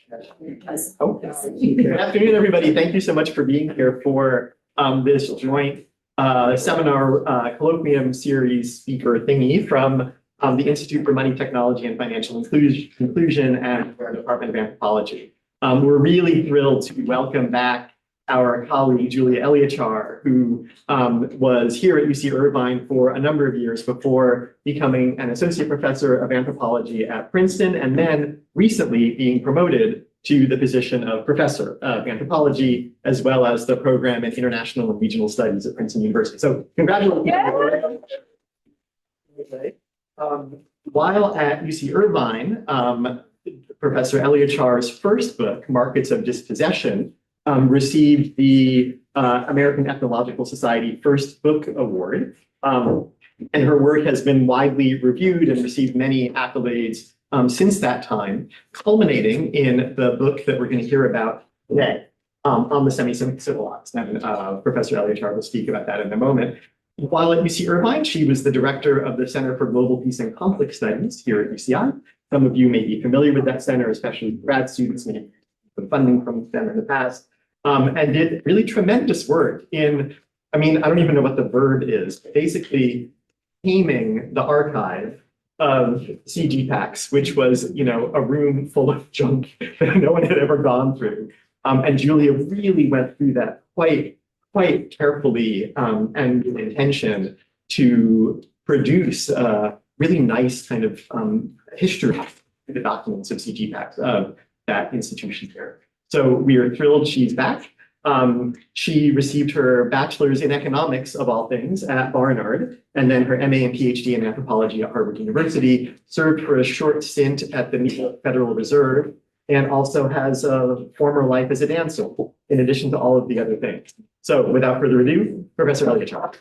Good afternoon, everybody. Thank you so much for being here for this joint seminar colloquium series speaker thingy from the Institute for Money, Technology, and Financial Inclusion and our Department of Anthropology. We're really thrilled to welcome back our colleague, Julia Elyachar, who was here at UC Irvine for a number of years before becoming an associate professor of anthropology at Princeton, and then recently being promoted to the position of professor of anthropology, as well as the program in international and regional studies at Princeton University. So congratulations. While at UC Irvine, Professor Elyachar's first book, Markets of Dispossession, received the American Ethnological Society First Book Award. And her work has been widely reviewed and received many accolades since that time, culminating in the book that we're going to hear about today on the Semicivilized. And Professor Elyachar will speak about that in a moment. While at UC Irvine, she was the director of the Center for Global Peace and Conflict Studies here at UCI. Some of you may be familiar with that center, especially grad students, maybe the funding from them in the past. And did really tremendous work in, I don't even know what the verb is, basically taming the archive of CG packs, which was, a room full of junk that no one had ever gone through. And Julia really went through that quite carefully and with intention to produce a really nice kind of history of the documents of CG packs of that institution here. So we are thrilled she's back. She received her bachelor's in economics, of all things, at Barnard, and then her MA and PhD in anthropology at Harvard University, served for a short stint at the New York Federal Reserve, and also has a former life as a dancer, in addition to all of the other things. So without further ado, Professor Elyachar.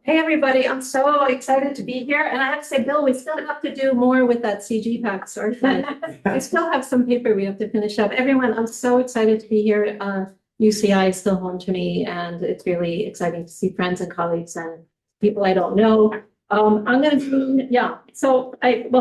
Hey, everybody, I'm so excited to be here. And I have to say, Bill, we still have to do more with that CG pack sort of. I still have some paper we have to finish up. Everyone, I'm so excited to be here. UCI is still home to me, and it's really exciting to see friends and colleagues and people I don't know.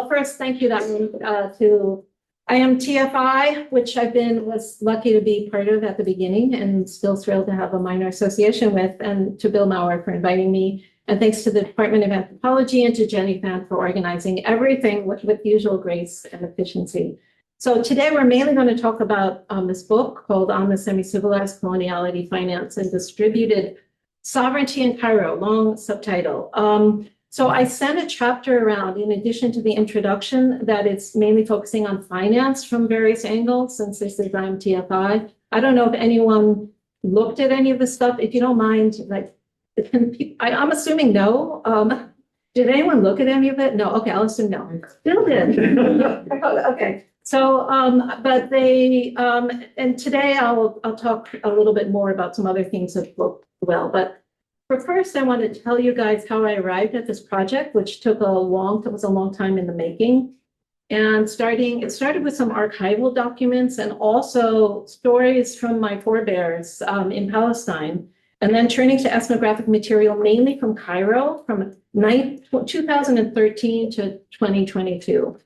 First, thank you to IMTFI, which was lucky to be part of at the beginning and still thrilled to have a minor association with, and to Bill Maurer for inviting me. And thanks to the Department of Anthropology and to Jenny Fan for organizing everything with usual grace and efficiency. So today we're mainly going to talk about this book called On the Semicivilized Coloniality, Finance, and Distributed Sovereignty in Cairo, long subtitle. So I sent a chapter around, in addition to the introduction, that it's mainly focusing on finance from various angles, since this is IMTFI. I don't know if anyone looked at any of the stuff. If you don't mind, I'm assuming no. Did anyone look at any of it? No. Okay, I'll assume no. Bill did. Okay. So, and today I'll talk a little bit more about some other things of the book as well. But first, I want to tell you guys how I arrived at this project, which was a long time in the making. And it started with some archival documents and also stories from my forebears in Palestine, and then turning to ethnographic material, mainly from Cairo, from 2013 to 2022.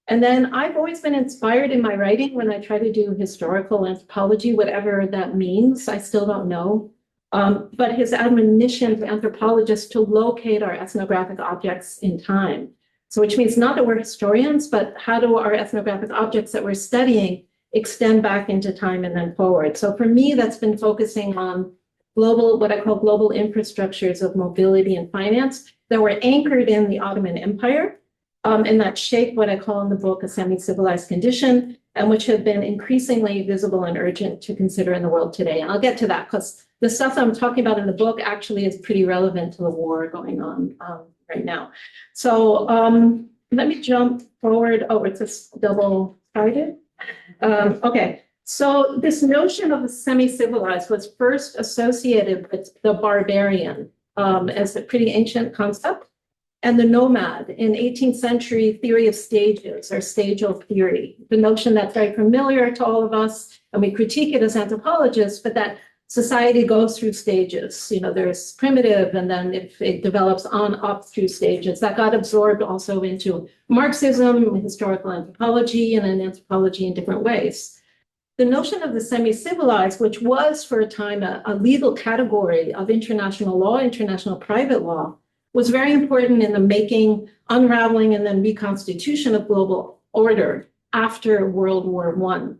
And then I've always been inspired in my writing when I try to do historical anthropology, whatever that means, I still don't know. But his admonition to anthropologists to locate our ethnographic objects in time. So which means not that we're historians, but how do our ethnographic objects that we're studying extend back into time and then forward? So for me, that's been focusing on what I call global infrastructures of mobility and finance that were anchored in the Ottoman Empire, and that shaped what I call in the book a semi-civilized condition, and which have been increasingly visible and urgent to consider in the world today. And I'll get to that because the stuff that I'm talking about in the book actually is pretty relevant to the war going on right now. So let me jump forward. Oh, it's a double-sided. Okay. So this notion of the semi-civilized was first associated with the barbarian as a pretty ancient concept, and the nomad in 18th century theory of stages, or stageal theory, the notion that's very familiar to all of us, and we critique it as anthropologists, but that society goes through stages. You know, there's primitive, and then it develops on up through stages. That got absorbed also into Marxism, historical anthropology, and then anthropology in different ways. The notion of the semi-civilized, which was for a time a legal category of international law, international private law, was very important in the making, unraveling, and then reconstitution of global order after World War I.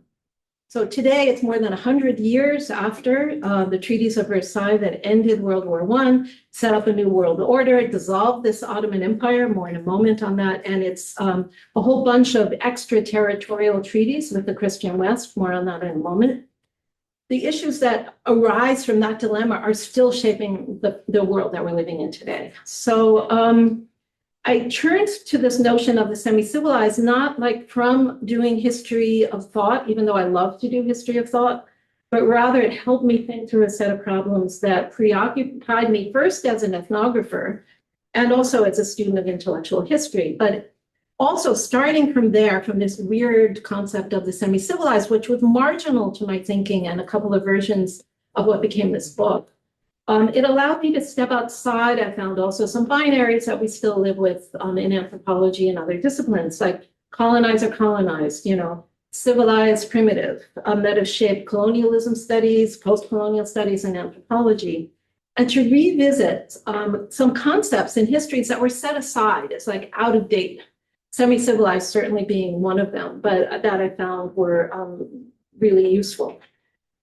So today, it's more than 100 years after the treaties of Versailles that ended World War I, set up a new world order, dissolved this Ottoman Empire, more in a moment on that, and it's a whole bunch of extraterritorial treaties with the Christian West, more on that in a moment. The issues that arise from that dilemma are still shaping the world that we're living in today. So I turned to this notion of the semi-civilized, not like from doing history of thought, even though I love to do history of thought, but rather it helped me think through a set of problems that preoccupied me first as an ethnographer and also as a student of intellectual history. But also starting from there, from this weird concept of the semi-civilized, which was marginal to my thinking and a couple of versions of what became this book. It allowed me to step outside. I found also some binaries that we still live with in anthropology and other disciplines, like colonizer, colonized, you know, civilized, primitive, that have shaped colonialism studies, post-colonial studies, and anthropology, and to revisit some concepts in histories that were set aside as like out of date, semi-civilized certainly being one of them, but that I found were really useful.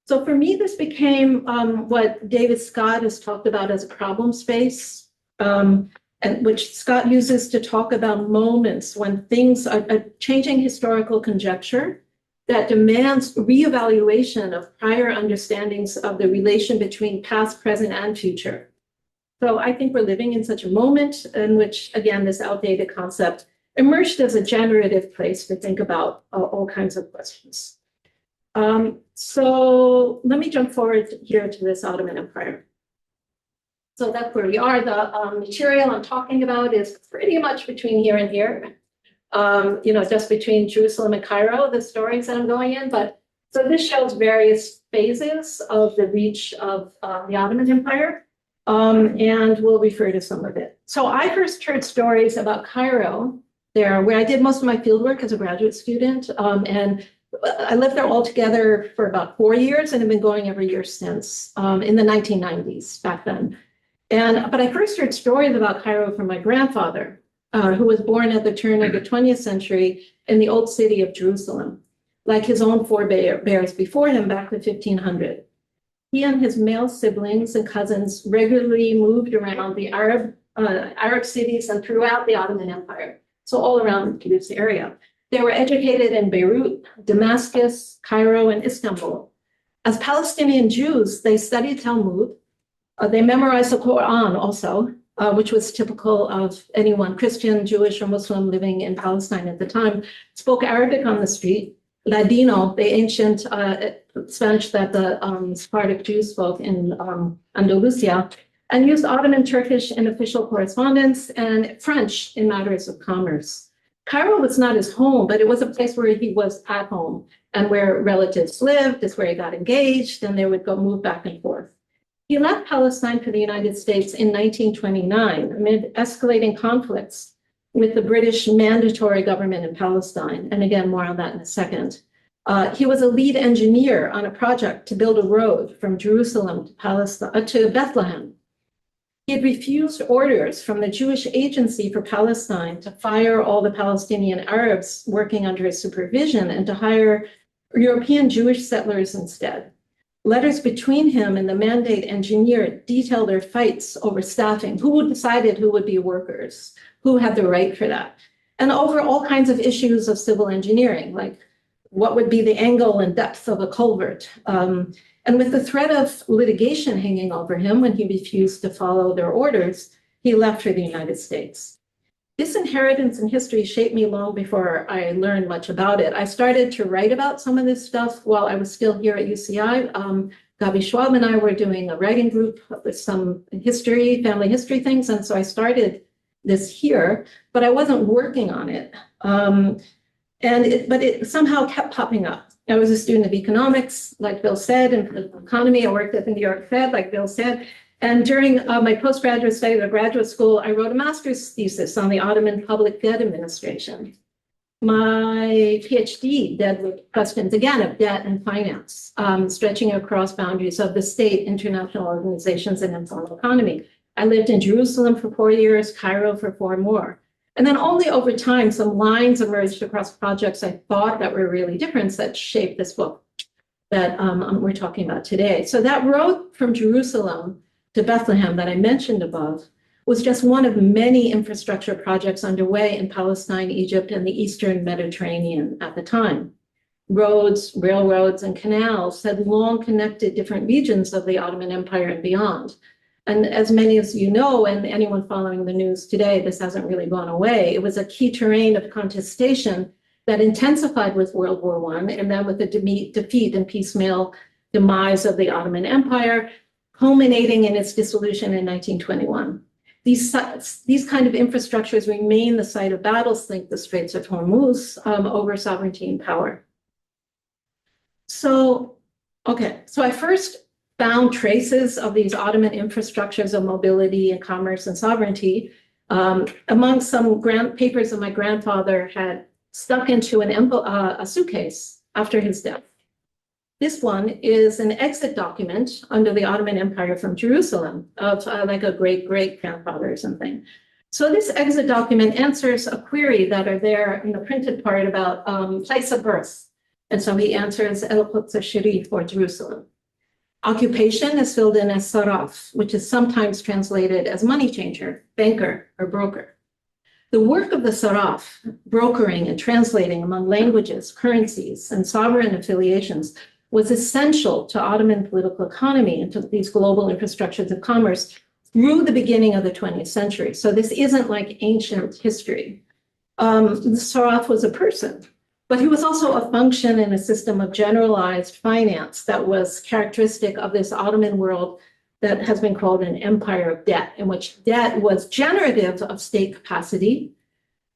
So for me, this became what David Scott has talked about as a problem space, and which Scott uses to talk about moments when things are changing historical conjecture that demands reevaluation of prior understandings of the relation between past, present, and future. So I think we're living in such a moment in which, again, this outdated concept emerged as a generative place to think about all kinds of questions. So let me jump forward here to this Ottoman Empire. So that's where we are. The material I'm talking about is pretty much between here and here. You know, just between Jerusalem and Cairo, the stories that I'm going in. But so this shows various phases of the reach of the Ottoman Empire, and we'll refer to some of it. So I first heard stories about Cairo there, where I did most of my fieldwork as a graduate student, and I lived there altogether for about 4 years and have been going every year since, in the 1990s, back then. But I first heard stories about Cairo from my grandfather, who was born at the turn of the 20th century in the old city of Jerusalem, like his own forebears before him back to 1500. He and his male siblings and cousins regularly moved around the Arab cities and throughout the Ottoman Empire, so all around this area. They were educated in Beirut, Damascus, Cairo, and Istanbul. As Palestinian Jews, they studied Talmud. They memorized the Quran also, which was typical of anyone, Christian, Jewish, or Muslim living in Palestine at the time, spoke Arabic on the street, Ladino, the ancient Spanish that the Sephardic Jews spoke in Andalusia, and used Ottoman Turkish in official correspondence and French in matters of commerce. Cairo was not his home, but it was a place where he was at home and where relatives lived. It's where he got engaged, and they would go move back and forth. He left Palestine for the United States in 1929 amid escalating conflicts with the British mandatory government in Palestine. And again, more on that in a second. He was a lead engineer on a project to build a road from Jerusalem to Bethlehem. He had refused orders from the Jewish Agency for Palestine to fire all the Palestinian Arabs working under his supervision and to hire European Jewish settlers instead. Letters between him and the mandate engineer detail their fights over staffing, who decided who would be workers, who had the right for that, and over all kinds of issues of civil engineering, like what would be the angle and depth of a culvert. And with the threat of litigation hanging over him when he refused to follow their orders, he left for the United States. This inheritance in history shaped me long before I learned much about it. I started to write about some of this stuff while I was still here at UCI. Gabi Schwab and I were doing a writing group with some history, family history things, and so I started this here, but I wasn't working on it. But it somehow kept popping up. I was a student of economics, like Bill said, and political economy. I worked at the New York Fed, like Bill said. And during my postgraduate study at graduate school, I wrote a master's thesis on the Ottoman public debt administration. My PhD dealt with questions, again, of debt and finance, stretching across boundaries of the state, international organizations, and informal economy. I lived in Jerusalem for 4 years, Cairo for 4 more. And then only over time, some lines emerged across projects I thought that were really different that shaped this book that we're talking about today. So that road from Jerusalem to Bethlehem that I mentioned above was just one of many infrastructure projects underway in Palestine, Egypt, and the Eastern Mediterranean at the time. Roads, railroads, and canals had long connected different regions of the Ottoman Empire and beyond. And as many as you know, and anyone following the news today, this hasn't really gone away. It was a key terrain of contestation that intensified with World War I, and then with the defeat and piecemeal demise of the Ottoman Empire, culminating in its dissolution in 1921. These kind of infrastructures remain the site of battles linked the Straits of Hormuz over sovereignty and power. So I first found traces of these Ottoman infrastructures of mobility and commerce and sovereignty among some papers that my grandfather had stuck into a suitcase after his death. This one is an exit document under the Ottoman Empire from Jerusalem of like a great-great-grandfather or something. So this exit document answers a query that are there in the printed part about place of birth. And so he answers El-Quds al-Sharif, or Jerusalem. Occupation is filled in as saraf, which is sometimes translated as money changer, banker, or broker. The work of the saraf, brokering and translating among languages, currencies, and sovereign affiliations, was essential to Ottoman political economy and to these global infrastructures of commerce through the beginning of the 20th century. So this isn't like ancient history. The saraf was a person, but he was also a function in a system of generalized finance that was characteristic of this Ottoman world that has been called an empire of debt, in which debt was generative of state capacity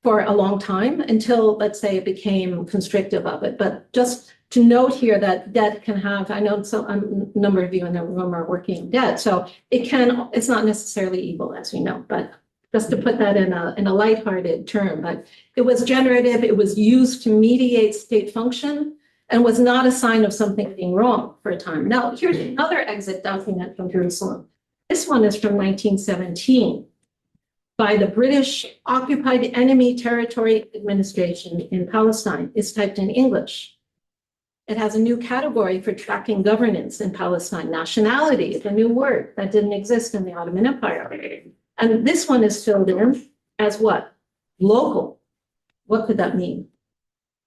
for a long time until, let's say, it became constrictive of it. But just to note here that debt can have, I know a number of you in the room are working in debt, so it's not necessarily evil, as we know, but just to put that in a lighthearted term. But it was generative, it was used to mediate state function, and was not a sign of something being wrong for a time. Now, here's another exit document from Jerusalem. This one is from 1917 by the British Occupied Enemy Territory Administration in Palestine. It's typed in English. It has a new category for tracking governance in Palestine. Nationality is a new word that didn't exist in the Ottoman Empire. And this one is filled in as what? Local. What could that mean?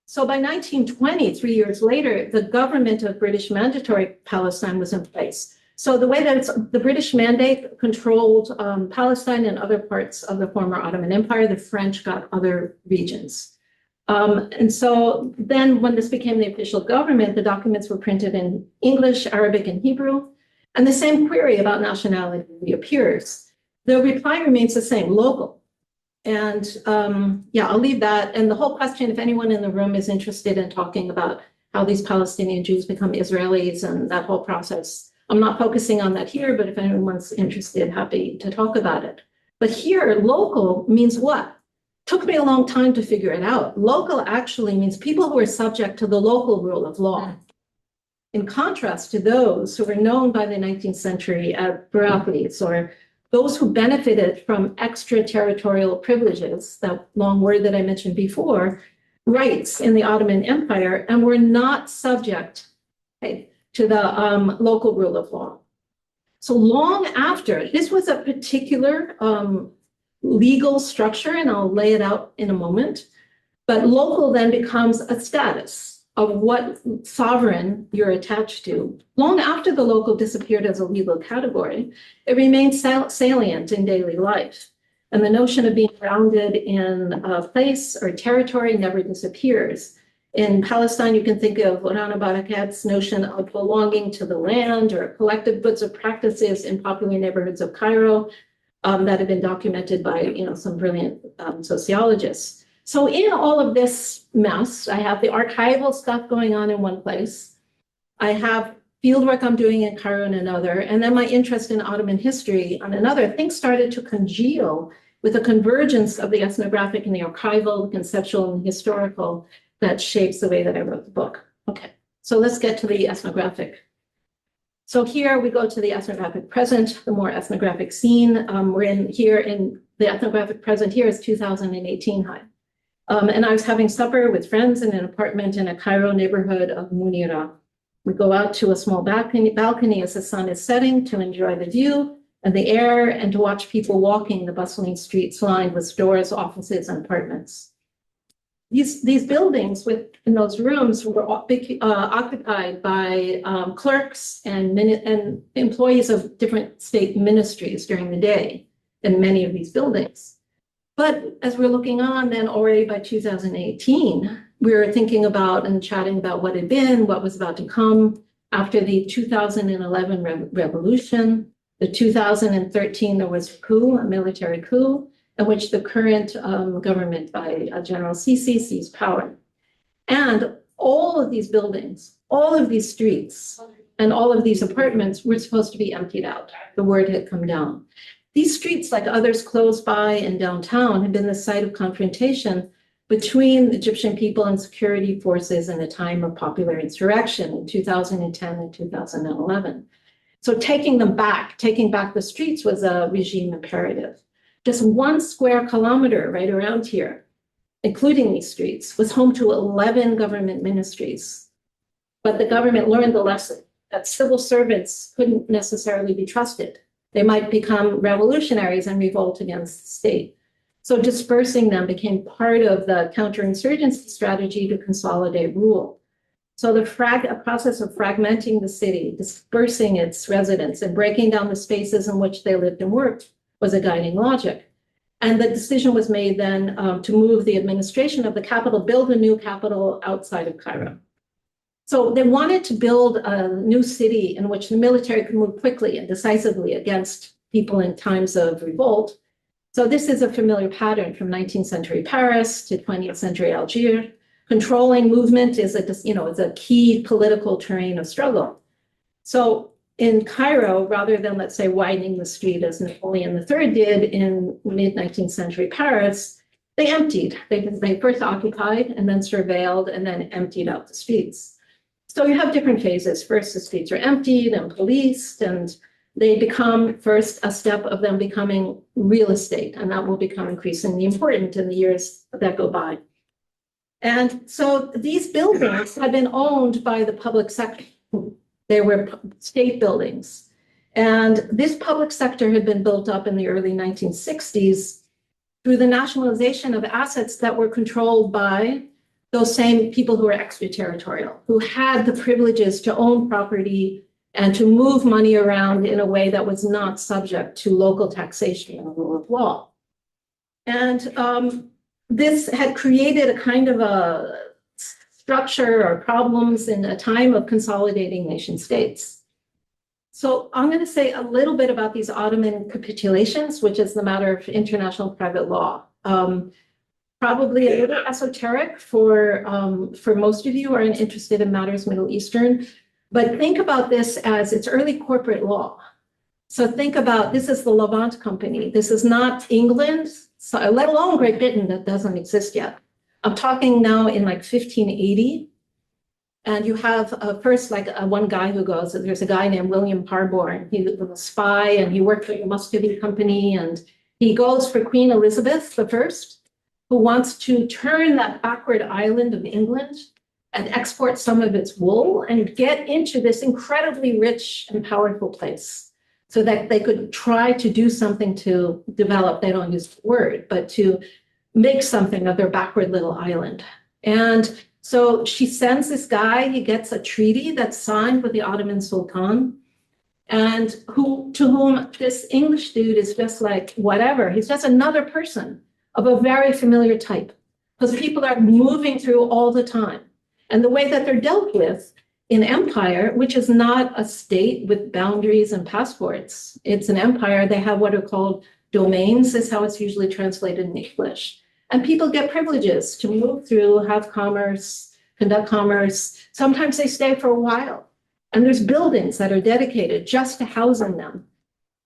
So by 1920, 3 years later, the government of British Mandatory Palestine was in place. So the way that the British mandate controlled Palestine and other parts of the former Ottoman Empire, the French got other regions. And so then when this became the official government, the documents were printed in English, Arabic, and Hebrew. And the same query about nationality reappears. The reply remains the same, local. And I'll leave that. And the whole question, if anyone in the room is interested in talking about how these Palestinian Jews become Israelis and that whole process, I'm not focusing on that here, but if anyone's interested, happy to talk about it. But here, local means what? Took me a long time to figure it out. Local actually means people who are subject to the local rule of law. In contrast to those who were known by the 19th century as Barabis, or those who benefited from extraterritorial privileges, that long word that I mentioned before, rights in the Ottoman Empire, and were not subject to the local rule of law. So long after, this was a particular legal structure, and I'll lay it out in a moment, but local then becomes a status of what sovereign you're attached to. Long after the local disappeared as a legal category, it remained salient in daily life. And the notion of being grounded in a place or territory never disappears. In Palestine, you can think of Rana Barakat's notion of belonging to the land, or collective goods or practices in popular neighborhoods of Cairo that have been documented by some brilliant sociologists. So in all of this mess, I have the archival stuff going on in one place. I have fieldwork I'm doing in Cairo in another, and then my interest in Ottoman history on another. Things started to congeal with a convergence of the ethnographic and the archival, the conceptual and historical that shapes the way that I wrote the book. Okay, so let's get to the ethnographic. So here we go to the ethnographic present, the more ethnographic scene. We're in the ethnographic present here is 2018 high. And I was having supper with friends in an apartment in a Cairo neighborhood of Munira. We go out to a small balcony as the sun is setting to enjoy the view and the air and to watch people walking the bustling streets lined with stores, offices, and apartments. These buildings in those rooms were occupied by clerks and employees of different state ministries during the day in many of these buildings. But as we're looking on, then already by 2018, we were thinking about and chatting about what had been, what was about to come after the 2011 revolution. The 2013, there was a coup, a military coup, in which the current government by General Sisi seized power. And all of these buildings, all of these streets, and all of these apartments were supposed to be emptied out. The word had come down. These streets, like others close by in downtown, had been the site of confrontation between Egyptian people and security forces in a time of popular insurrection in 2010 and 2011. So taking back the streets was a regime imperative. Just 1 square kilometer right around here, including these streets, was home to 11 government ministries. But the government learned the lesson that civil servants couldn't necessarily be trusted. They might become revolutionaries and revolt against the state. So dispersing them became part of the counterinsurgency strategy to consolidate rule. So the process of fragmenting the city, dispersing its residents, and breaking down the spaces in which they lived and worked was a guiding logic. And the decision was made then to move the administration of the capital, build a new capital outside of Cairo. So they wanted to build a new city in which the military could move quickly and decisively against people in times of revolt. So this is a familiar pattern from 19th century Paris to 20th century Algiers. Controlling movement is a key political terrain of struggle. So in Cairo, rather than, let's say, widening the street as Napoleon III did in mid-19th century Paris, they emptied. They first occupied and then surveilled and then emptied out the streets. So you have different phases. First, the streets are emptied and policed, and they become first a step of them becoming real estate, and that will become increasingly important in the years that go by. And so these buildings had been owned by the public sector. They were state buildings. And this public sector had been built up in the early 1960s through the nationalization of assets that were controlled by those same people who were extraterritorial, who had the privileges to own property and to move money around in a way that was not subject to local taxation and rule of law. And this had created a kind of a structure or problems in a time of consolidating nation states. So I'm going to say a little bit about these Ottoman capitulations, which is the matter of international private law. Probably a little esoteric for most of you who are interested in matters Middle Eastern, but think about this as it's early corporate law. So think about, this is the Levant Company. This is not England, so, let alone Great Britain, that doesn't exist yet. I'm talking now in like 1580. And you have first one guy who goes, there's a guy named William Parbourne. He was a spy and he worked for the Muscovy Company, and he goes for Queen Elizabeth I, who wants to turn that backward island of England and export some of its wool and get into this incredibly rich and powerful place so that they could try to do something to develop, they don't use the word, but to make something of their backward little island. And so she sends this guy, he gets a treaty that's signed with the Ottoman Sultan, and to whom this English dude is just like, whatever, he's just another person of a very familiar type, because people are moving through all the time. And the way that they're dealt with in empire, which is not a state with boundaries and passports, it's an empire, they have what are called domains, is how it's usually translated in English. And people get privileges to move through, have commerce, conduct commerce. Sometimes they stay for a while. And there's buildings that are dedicated just to housing them,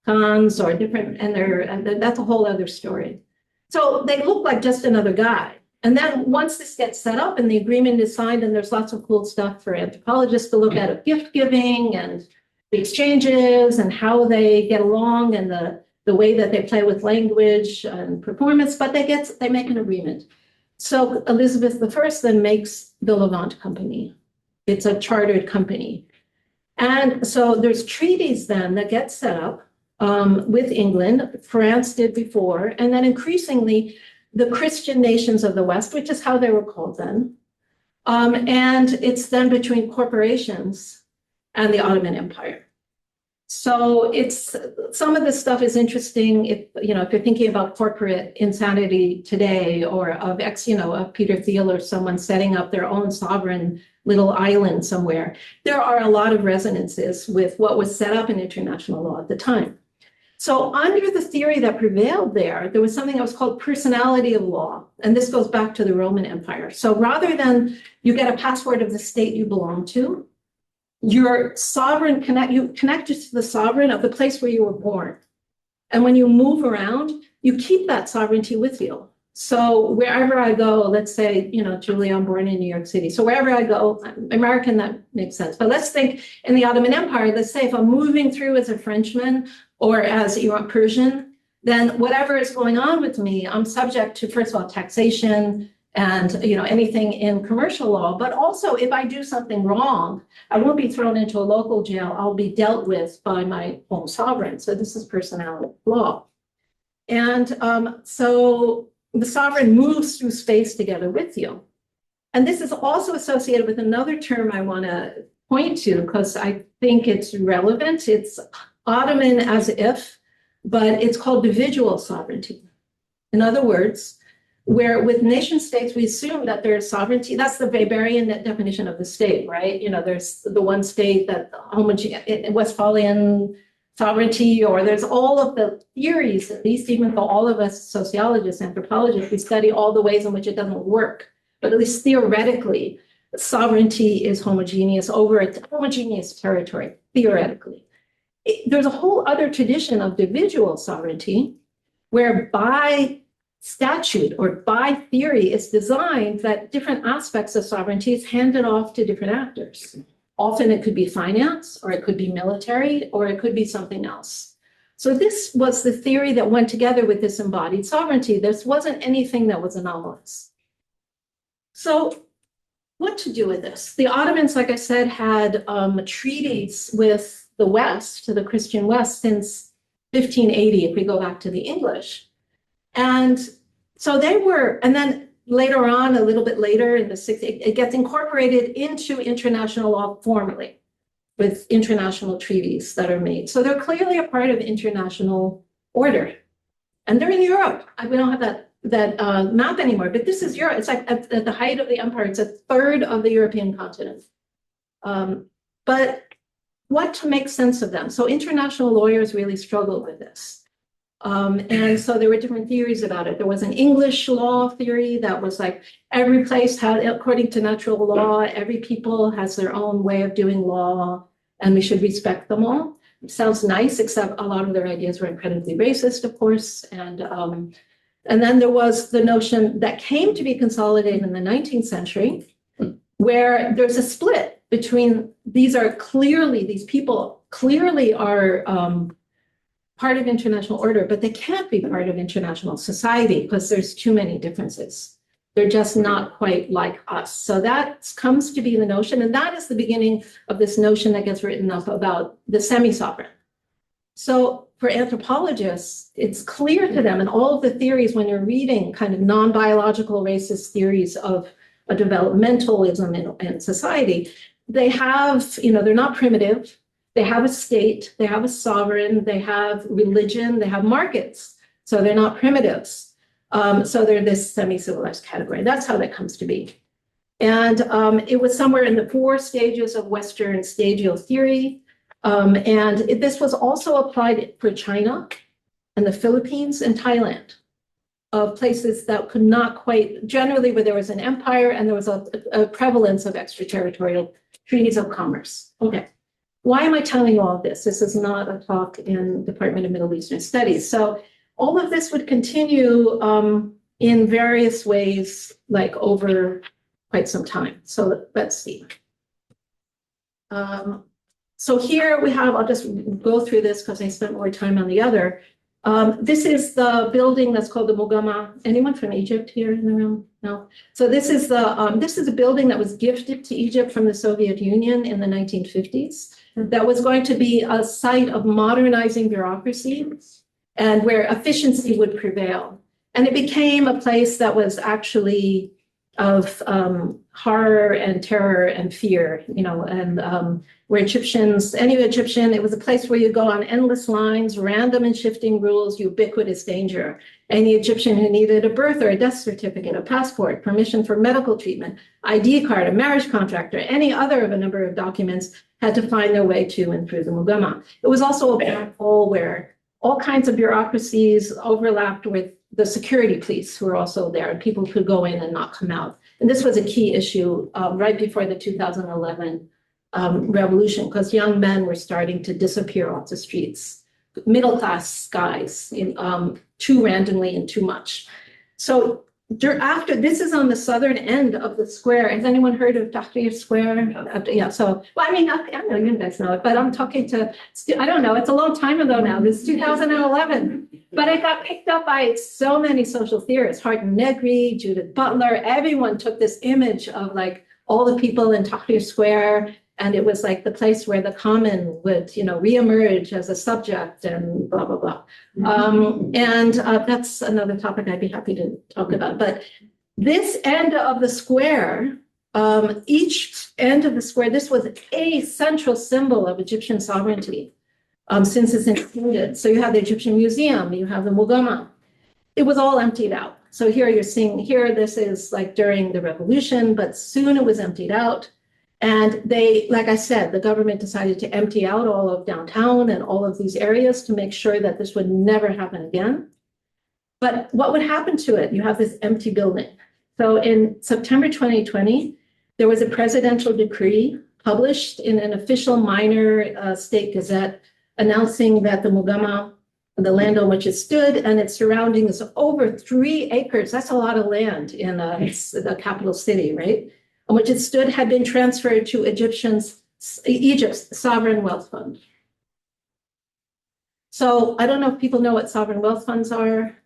cons or different, and that's a whole other story. So they look like just another guy. And then once this gets set up and the agreement is signed, and there's lots of cool stuff for anthropologists to look at of gift giving and the exchanges and how they get along and the way that they play with language and performance, but they make an agreement. So Elizabeth I then makes the Levant Company. It's a chartered company. And so there's treaties then that get set up with England. France did before, and then increasingly the Christian nations of the West, which is how they were called then. And it's then between corporations and the Ottoman Empire. So it's some of this stuff is interesting if you're thinking about corporate insanity today, or of of Peter Thiel or someone setting up their own sovereign little island somewhere. There are a lot of resonances with what was set up in international law at the time. So under the theory that prevailed there was something that was called personality of law. And this goes back to the Roman Empire. So rather than you get a passport of the state you belong to, your sovereign connected to the sovereign of the place where you were born. And when you move around, you keep that sovereignty with you. So wherever I go, let's say, Julie, I'm born in New York City. So wherever I go, I'm American, that makes sense. But let's think in the Ottoman Empire, let's say if I'm moving through as a Frenchman or as Persian, then whatever is going on with me, I'm subject to, first of all, taxation and anything in commercial law. But also, if I do something wrong, I won't be thrown into a local jail. I'll be dealt with by my home sovereign. So this is personality law. And so the sovereign moves through space together with you. And this is also associated with another term I want to point to because I think it's relevant. It's Ottoman as if, but it's called individual sovereignty. In other words, where with nation states, we assume that there's sovereignty. That's the Weberian definition of the state, right? There's the one state that Westphalian sovereignty, or there's all of the theories, at least even for all of us sociologists, anthropologists, we study all the ways in which it doesn't work. But at least theoretically, sovereignty is homogeneous over a homogeneous territory, theoretically. There's a whole other tradition of individual sovereignty, where by statute or by theory, it's designed that different aspects of sovereignty is handed off to different actors. Often it could be finance, or it could be military, or it could be something else. So this was the theory that went together with this embodied sovereignty. This wasn't anything that was anomalous. So what to do with this? The Ottomans, like I said, had treaties with the West, to the Christian West, since 1580, if we go back to the English. And so they were, and then later on, a little bit later in the 60s, it gets incorporated into international law formally with international treaties that are made. So they're clearly a part of international order. And they're in Europe. We don't have that map anymore, but this is Europe. It's like at the height of the empire, it's a third of the European continent. But what to make sense of them? So international lawyers really struggled with this. And so there were different theories about it. There was an English law theory that was like every place had, according to natural law, every people has their own way of doing law, and we should respect them all. It sounds nice, except a lot of their ideas were incredibly racist, of course. And then there was the notion that came to be consolidated in the 19th century, where there's a split between these people clearly are part of international order, but they can't be part of international society because there's too many differences. They're just not quite like us. So that comes to be the notion, and that is the beginning of this notion that gets written up about the semi-sovereign. So for anthropologists, it's clear to them, and all of the theories when you're reading kind of non-biological racist theories of a developmentalism in society, they have, they're not primitive. They have a state, they have a sovereign, they have religion, they have markets. So they're not primitives. So they're this semi-civilized category. That's how that comes to be. And it was somewhere in the 4 stages of Western stadial theory. This was also applied for China and the Philippines and Thailand. of places that could not quite, generally where there was an empire and there was a prevalence of extraterritorial treaties of commerce. Okay. Why am I telling you all of this? This is not a talk in Department of Middle Eastern Studies. So all of this would continue in various ways, like over quite some time. So let's see. So here we have, I'll just go through this because I spent more time on the other. This is the building that's called the Mugama. Anyone from Egypt here in the room? No. So this is a building that was gifted to Egypt from the Soviet Union in the 1950s. That was going to be a site of modernizing bureaucracy and where efficiency would prevail. And it became a place that was actually of horror and terror and fear, and where Egyptians, any Egyptian, it was a place where you go on endless lines, random and shifting rules, ubiquitous danger. Any Egyptian who needed a birth or a death certificate, a passport, permission for medical treatment, ID card, a marriage contract, or any other of a number of documents had to find their way to and through the Mugama. It was also a black hole where all kinds of bureaucracies overlapped with the security police who were also there, and people could go in and not come out. And this was a key issue right before the 2011 revolution, because young men were starting to disappear off the streets, middle-class guys, too randomly and too much. So after, this is on the southern end of the square. Has anyone heard of Tahrir Square? Yeah, so, well, I mean, I know you guys know it, but I'm talking to, I don't know, it's a long time ago now. This is 2011. But it got picked up by so many social theorists, Harton Negri, Judith Butler. Everyone took this image of like all the people in Tahrir Square, and it was like the place where the common would, reemerge as a subject and blah, blah, blah. That's another topic I'd be happy to talk about. But this end of the square, each end of the square, this was a central symbol of Egyptian sovereignty. Since it's included. So you have the Egyptian Museum, you have the Mugama. It was all emptied out. So here you're seeing, here this is like during the revolution, but soon it was emptied out. And they, like I said, the government decided to empty out all of downtown and all of these areas to make sure that this would never happen again. But what would happen to it? You have this empty building. So in September 2020, there was a presidential decree published in an official minor state gazette announcing that the Mugama, the land on which it stood, and its surroundings, over 3 acres, that's a lot of land in the capital city, right? On which it stood had been transferred to Egypt's sovereign wealth fund. So I don't know if people know what sovereign wealth funds are.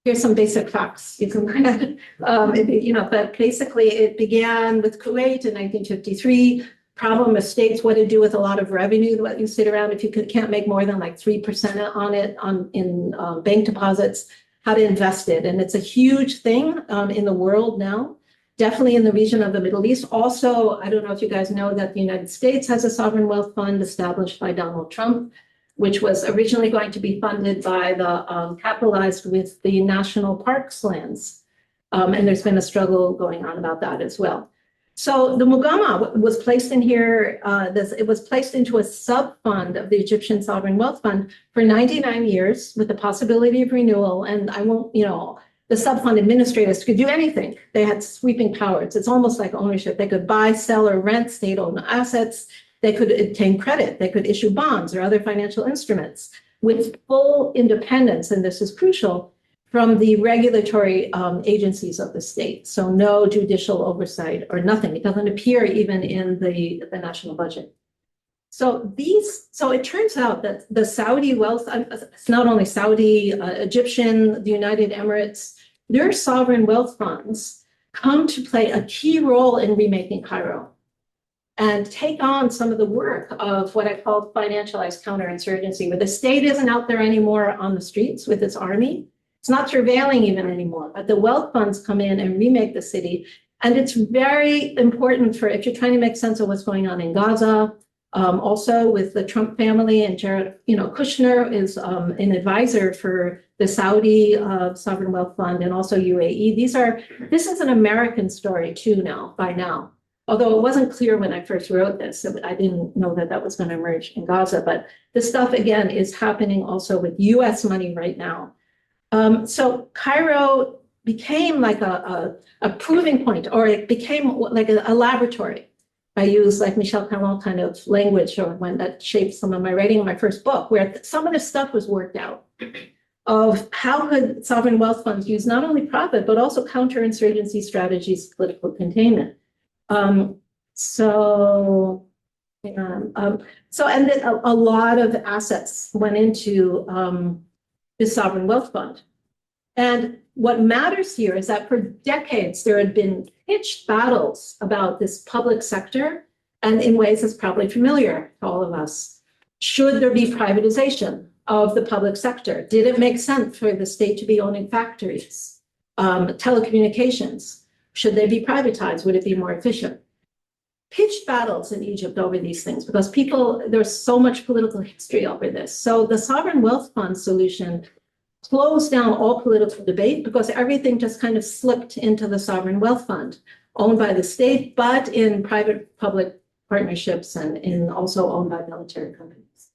Here's some basic facts. You can, but basically it began with Kuwait in 1953. Problem of states, what to do with a lot of revenue that you sit around if you can't make more than like 3% on it in bank deposits, how to invest it. And it's a huge thing in the world now, definitely in the region of the Middle East. Also, I don't know if you guys know that the United States has a sovereign wealth fund established by Donald Trump, which was originally going to be funded by the capitalized with the national parks lands. And there's been a struggle going on about that as well. So the Mugama was placed in here, it was placed into a sub-fund of the Egyptian Sovereign Wealth Fund for 99 years with the possibility of renewal. And I won't, the sub-fund administrators could do anything. They had sweeping powers. It's almost like ownership. They could buy, sell, or rent state-owned assets. They could obtain credit. They could issue bonds or other financial instruments with full independence, and this is crucial, from the regulatory agencies of the state. So no judicial oversight or nothing. It doesn't appear even in the national budget. So it turns out that the Saudi wealth, it's not only Saudi, Egyptian, the United Emirates, their sovereign wealth funds come to play a key role in remaking Cairo and take on some of the work of what I call financialized counterinsurgency, where the state isn't out there anymore on the streets with its army. It's not surveilling even anymore, but the wealth funds come in and remake the city. And it's very important for, if you're trying to make sense of what's going on in Gaza, also with the Trump family, and Jared, Kushner is an advisor for the Saudi Sovereign Wealth Fund and also UAE. This is an American story too by now. Although it wasn't clear when I first wrote this, I didn't know that was going to emerge in Gaza, but this stuff again is happening also with US money right now. So Cairo became like a proving point, or it became like a laboratory. I use like Michel Caron kind of language, or when that shaped some of my writing in my first book, where some of this stuff was worked out of how could sovereign wealth funds use not only profit, but also counterinsurgency strategies, political containment. So and then a lot of assets went into this sovereign wealth fund. And what matters here is that for decades, there had been pitched battles about this public sector, and in ways that's probably familiar to all of us. Should there be privatization of the public sector? Did it make sense for the state to be owning factories? Telecommunications, should they be privatized? Would it be more efficient? Pitched battles in Egypt over these things because there's so much political history over this. So the sovereign wealth fund solution closed down all political debate because everything just kind of slipped into the sovereign wealth fund, owned by the state, but in private-public partnerships and also owned by military companies.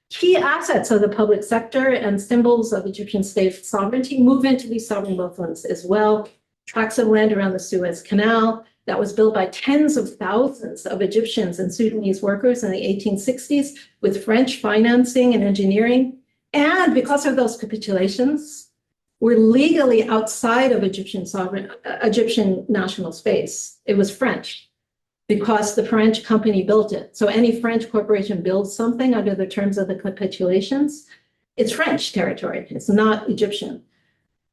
Key assets of the public sector and symbols of Egyptian state sovereignty move into these sovereign wealth funds as well. Tracts of land around the Suez Canal that was built by tens of thousands of Egyptians and Sudanese workers in the 1860s with French financing and engineering. And because of those capitulations, we're legally outside of Egyptian national space. It was French because the French company built it. So any French corporation builds something under the terms of the capitulations, it's French territory. It's not Egyptian.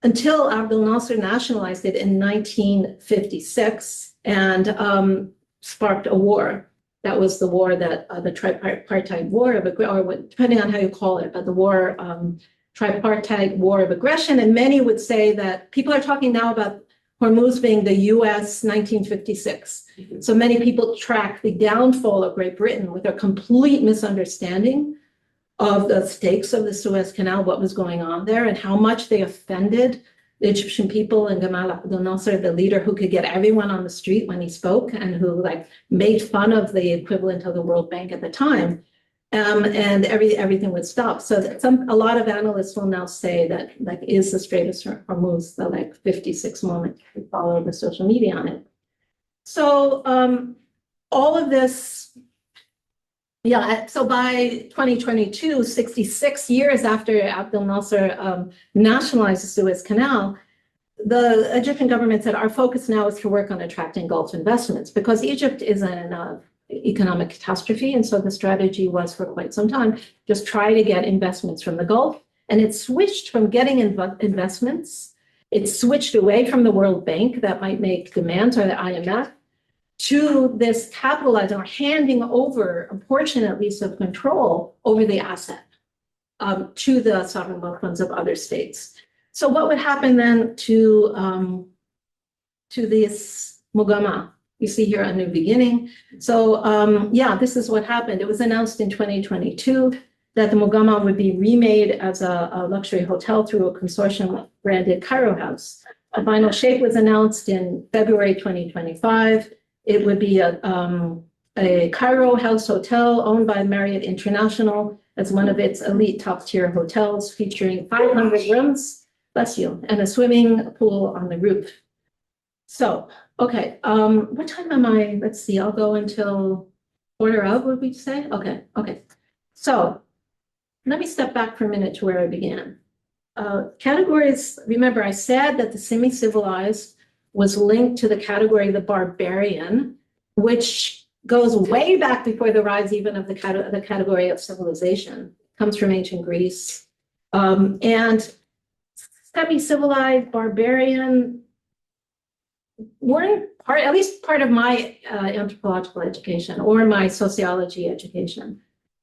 Until Abdel Nasser nationalized it in 1956 and sparked a war. That was the war that the tripartite war of, or depending on how you call it, but the war, tripartite war of aggression. And many would say that people are talking now about Hormuz being the US 1956. So many people track the downfall of Great Britain with a complete misunderstanding of the stakes of the Suez Canal, what was going on there, and how much they offended the Egyptian people and Gamal Abdel Nasser, the leader who could get everyone on the street when he spoke and who like made fun of the equivalent of the World Bank at the time. And everything would stop. So that a lot of analysts will now say that like is the Strait of Hormuz the like 56 moment. We follow the social media on it. So all of this, yeah. So by 2022, 66 years after Abdel Nasser nationalized the Suez Canal, the Egyptian government said our focus now is to work on attracting Gulf investments because Egypt is in economic catastrophe. And so the strategy was for quite some time, just try to get investments from the Gulf. And it switched from getting investments. It switched away from the World Bank that might make demands, or the IMF, to this capitalizing or handing over a portion at least of control over the asset to the sovereign wealth funds of other states. So what would happen then to this Mugama? You see here a new beginning. So yeah, this is what happened. It was announced in 2022 that the Mugama would be remade as a luxury hotel through a consortium branded Cairo House. A final shape was announced in February 2025. It would be a Cairo House hotel owned by Marriott International as one of its elite top-tier hotels, featuring 500 rooms, bless you, and a swimming pool on the roof. So, okay, what time am I? Let's see, I'll go until quarter of, would we say? Okay. So let me step back for a minute to where I began. Categories, remember I said that the semi-civilized was linked to the category of the barbarian, which goes way back before the rise even of the category of civilization. It comes from ancient Greece. And semi-civilized, barbarian, weren't part, at least part of my anthropological education or my sociology education.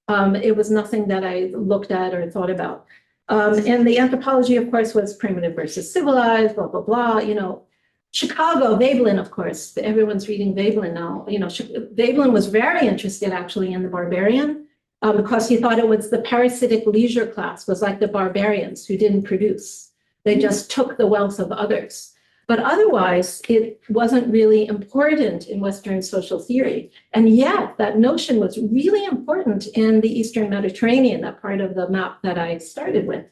It was nothing that I looked at or thought about. And the anthropology, of course, was primitive versus civilized, blah, blah, blah. You know, Chicago, Veblen, of course, everyone's reading Veblen now. You know, Veblen was very interested actually in the barbarian because he thought it was the parasitic leisure class was like the barbarians who didn't produce. They just took the wealth of others. But otherwise, it wasn't really important in Western social theory. And yet that notion was really important in the Eastern Mediterranean, that part of the map that I started with.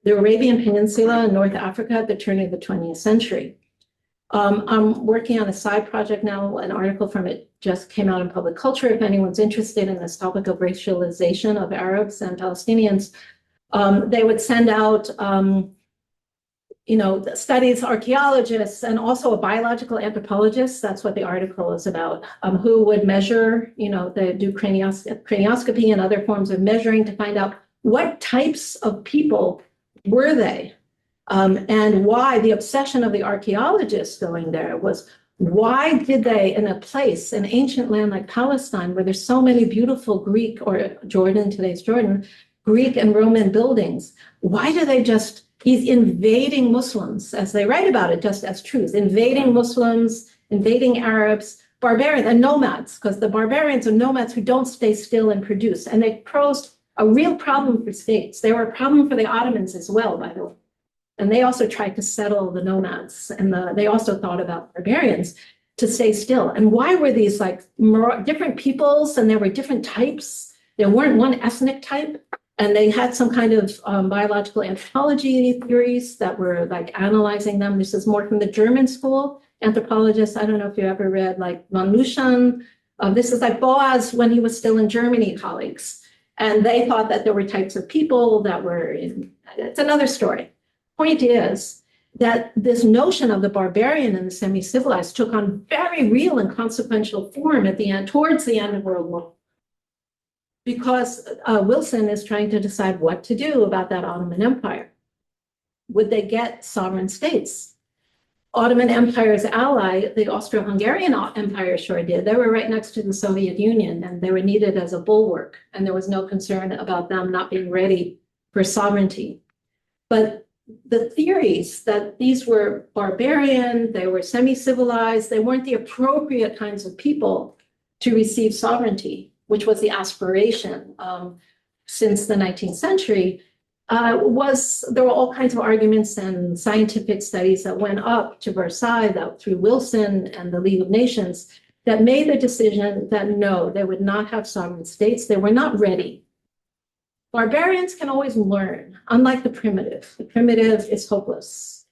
the Arabian Peninsula and North Africa at the turn of the 20th century. I'm working on a side project now, an article from it just came out in Public Culture. If anyone's interested in this topic of racialization of Arabs and Palestinians, they would send out, studies archaeologists and also a biological anthropologist. That's what the article is about, who would measure, they do cranioscopy and other forms of measuring to find out what types of people were they. And why the obsession of the archaeologists going there was, why did they, in a place, an ancient land like Palestine, where there's so many beautiful Greek, or Jordan, today's Jordan, Greek and Roman buildings, why do they just, he's invading Muslims, as they write about it, just as truth, invading Muslims, invading Arabs, barbarians, and nomads, because the barbarians are nomads who don't stay still and produce. And they posed a real problem for states. They were a problem for the Ottomans as well, by the way. And they also tried to settle the nomads, and they also thought about barbarians to stay still. And why were these like different peoples, and there were different types? There weren't one ethnic type, and they had some kind of biological anthropology theories that were like analyzing them. This is more from the German school anthropologists. I don't know if you ever read like von Luschan. This is like Boas when he was still in Germany, colleagues. And they thought that there were types of people that were it's another story. Point is that this notion of the barbarian and the semi-civilized took on very real and consequential form at the end, towards the end of World War, because Wilson is trying to decide what to do about that Ottoman Empire. Would they get sovereign states? Ottoman Empire's ally, the Austro-Hungarian Empire, sure did. They were right next to the Soviet Union, and they were needed as a bulwark, and there was no concern about them not being ready for sovereignty. But the theories that these were barbarian, they were semi-civilized, they weren't the appropriate kinds of people to receive sovereignty, which was the aspiration since the 19th century, there were all kinds of arguments and scientific studies that went up to Versailles through Wilson and the League of Nations that made the decision that no, they would not have sovereign states. They were not ready. Barbarians can always learn, unlike the primitive. The primitive is hopeless.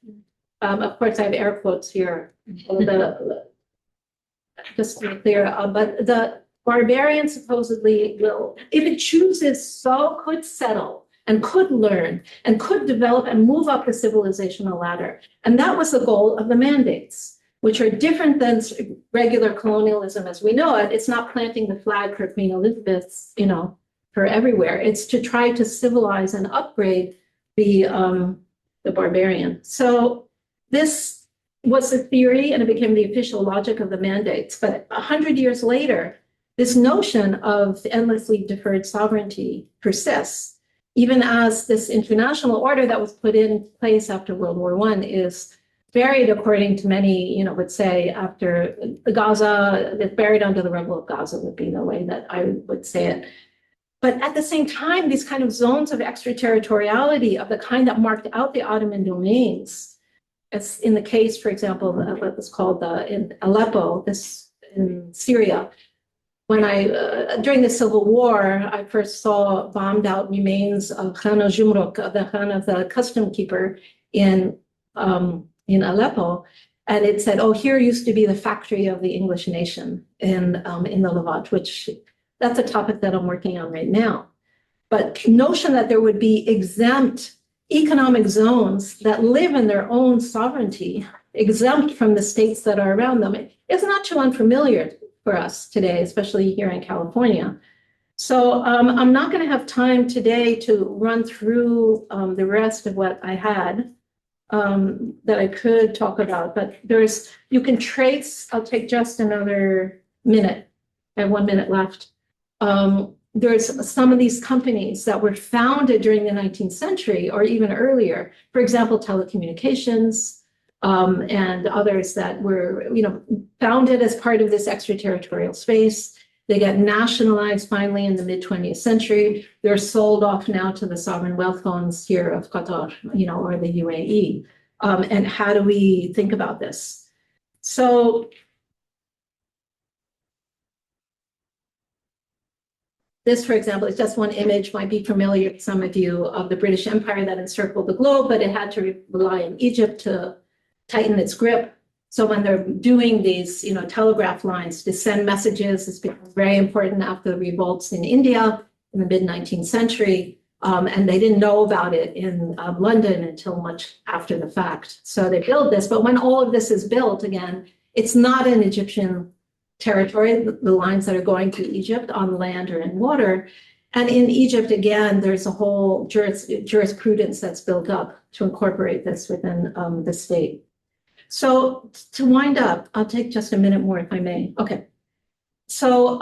Of course, I have air quotes here, just to be clear, but the barbarian supposedly will, if it chooses so, could settle and could learn and could develop and move up the civilizational ladder. And that was the goal of the mandates, which are different than regular colonialism as we know it. It's not planting the flag for Queen Elizabeth's, for everywhere. It's to try to civilize and upgrade the barbarian. So this was the theory, and it became the official logic of the mandates. But 100 years later, this notion of endlessly deferred sovereignty persists, even as this international order that was put in place after World War I is buried, according to many, would say, after Gaza, it's buried under the rubble of Gaza would be the way that I would say it. But at the same time, these kind of zones of extraterritoriality of the kind that marked out the Ottoman domains, as in the case, for example, what was called in Aleppo, this in Syria, when during the Civil War, I first saw bombed out remains of Khan al-Jumruk, the Khan of the custom keeper in Aleppo. And it said, oh, here used to be the factory of the English nation in the Levant, which that's a topic that I'm working on right now. But notion that there would be exempt economic zones that live in their own sovereignty, exempt from the states that are around them, is not too unfamiliar for us today, especially here in California. So I'm not going to have time today to run through the rest of what I had that I could talk about, but you can trace, I'll take just another minute. I have 1 minute left. There's some of these companies that were founded during the 19th century or even earlier, for example, telecommunications, and others that were, founded as part of this extraterritorial space. They get nationalized finally in the mid-20th century. They're sold off now to the sovereign wealth funds here of Qatar, or the UAE. And how do we think about this? So This, for example, is just one image, might be familiar to some of you, of the British Empire that encircled the globe, but it had to rely on Egypt to tighten its grip. So when they're doing these, telegraph lines to send messages, it's become very important after the revolts in India in the mid-19th century. And they didn't know about it in London until much after the fact. So they build this, but when all of this is built, again, it's not an Egyptian territory, the lines that are going to Egypt on land or in water. And in Egypt, again, there's a whole jurisprudence that's built up to incorporate this within the state. So to wind up, I'll take just a minute more if I may. Okay. So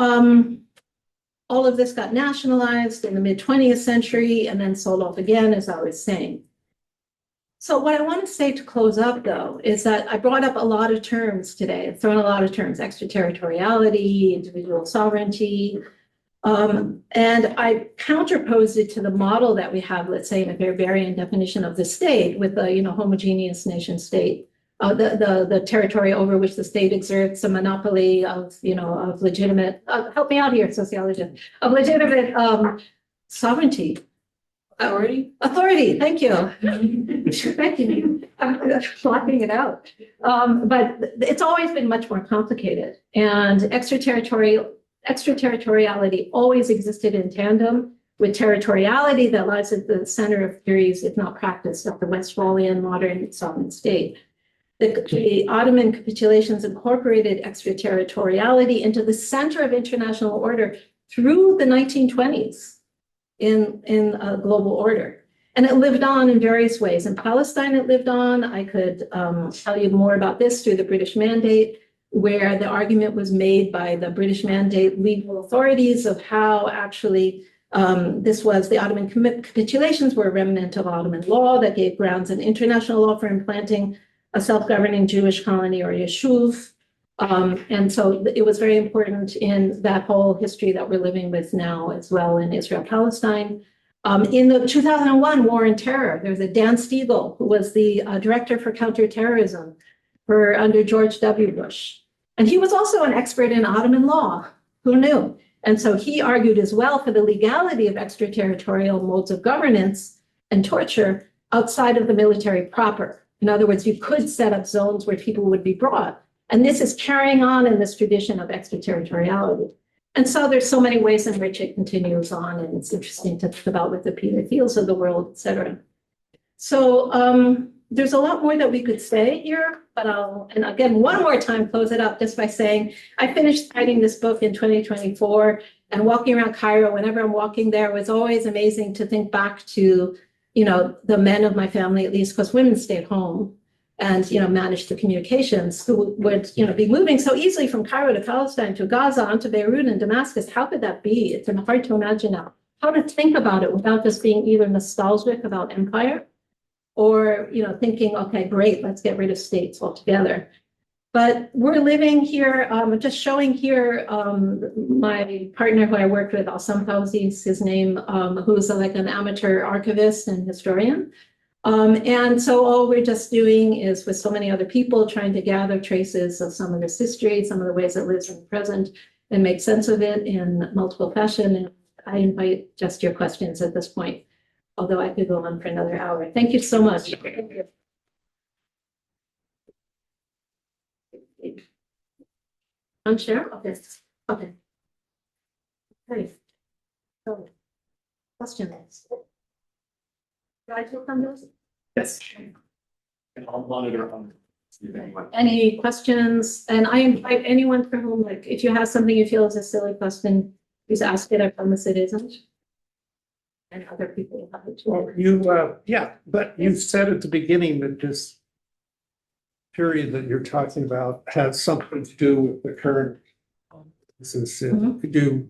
all of this got nationalized in the mid-20th century and then sold off again, as I was saying. So what I want to say to close up, though, is that I brought up a lot of terms today. I've thrown a lot of terms: extraterritoriality, individual sovereignty, and I counterposed it to the model that we have, let's say, in a Barbarian definition of the state, with a homogeneous nation state, the territory over which the state exerts a monopoly of of legitimate. Help me out here, sociologist. Of legitimate sovereignty. Authority, thank you. Thank you. I'm blocking it out. But it's always been much more complicated. And extraterritoriality always existed in tandem with territoriality that lies at the center of theories, if not practice, of the Westphalian modern sovereign state. The Ottoman capitulations incorporated extraterritoriality into the center of international order through the 1920s. In a global order. And it lived on in various ways. In Palestine, it lived on. I could tell you more about this through the British Mandate, where the argument was made by the British Mandate legal authorities of how actually this was the Ottoman capitulations were a remnant of Ottoman law that gave grounds in international law for implanting a self-governing Jewish colony or yeshuv. And so it was very important in that whole history that we're living with now as well in Israel-Palestine. In the 2001 War on Terror, there was a Dan Stiegel, who was the director for counterterrorism under George W. Bush. And he was also an expert in Ottoman law. Who knew? And so he argued as well for the legality of extraterritorial modes of governance and torture outside of the military proper. In other words, you could set up zones where people would be brought. And this is carrying on in this tradition of extraterritoriality. And so there's so many ways in which it continues on, and it's interesting to think about with the Peter Thiels of the world, et cetera. So there's a lot more that we could say here, but and again, one more time, close it up just by saying, I finished writing this book in 2024, and walking around Cairo, whenever I'm walking there, it was always amazing to think back to, the men of my family, at least, because women stayed home and managed the communications, who would be moving so easily from Cairo to Palestine to Gaza onto Beirut and Damascus. How could that be? It's hard to imagine now. How to think about it without just being either nostalgic about empire or thinking, okay, great, let's get rid of states altogether. But we're living here, just showing here my partner who I worked with, Assam Fauzi's his name, who's like an amateur archivist and historian. And so all we're just doing is, with so many other people, trying to gather traces of some of this history, some of the ways it lives in the present, and make sense of it in multiple fashion. And I invite just your questions at this point, although I could go on for another hour. Thank you so much. Thank you. Unshare? Okay. Okay. Great. So, questions? Did I take on those? Yes. And I'll monitor on. Any questions? And I invite anyone for whom, if you have something you feel is a silly question, please ask it. I promise it isn't. And other people have it too. Well, but you said at the beginning that this period that you're talking about has something to do with the current. This is to do.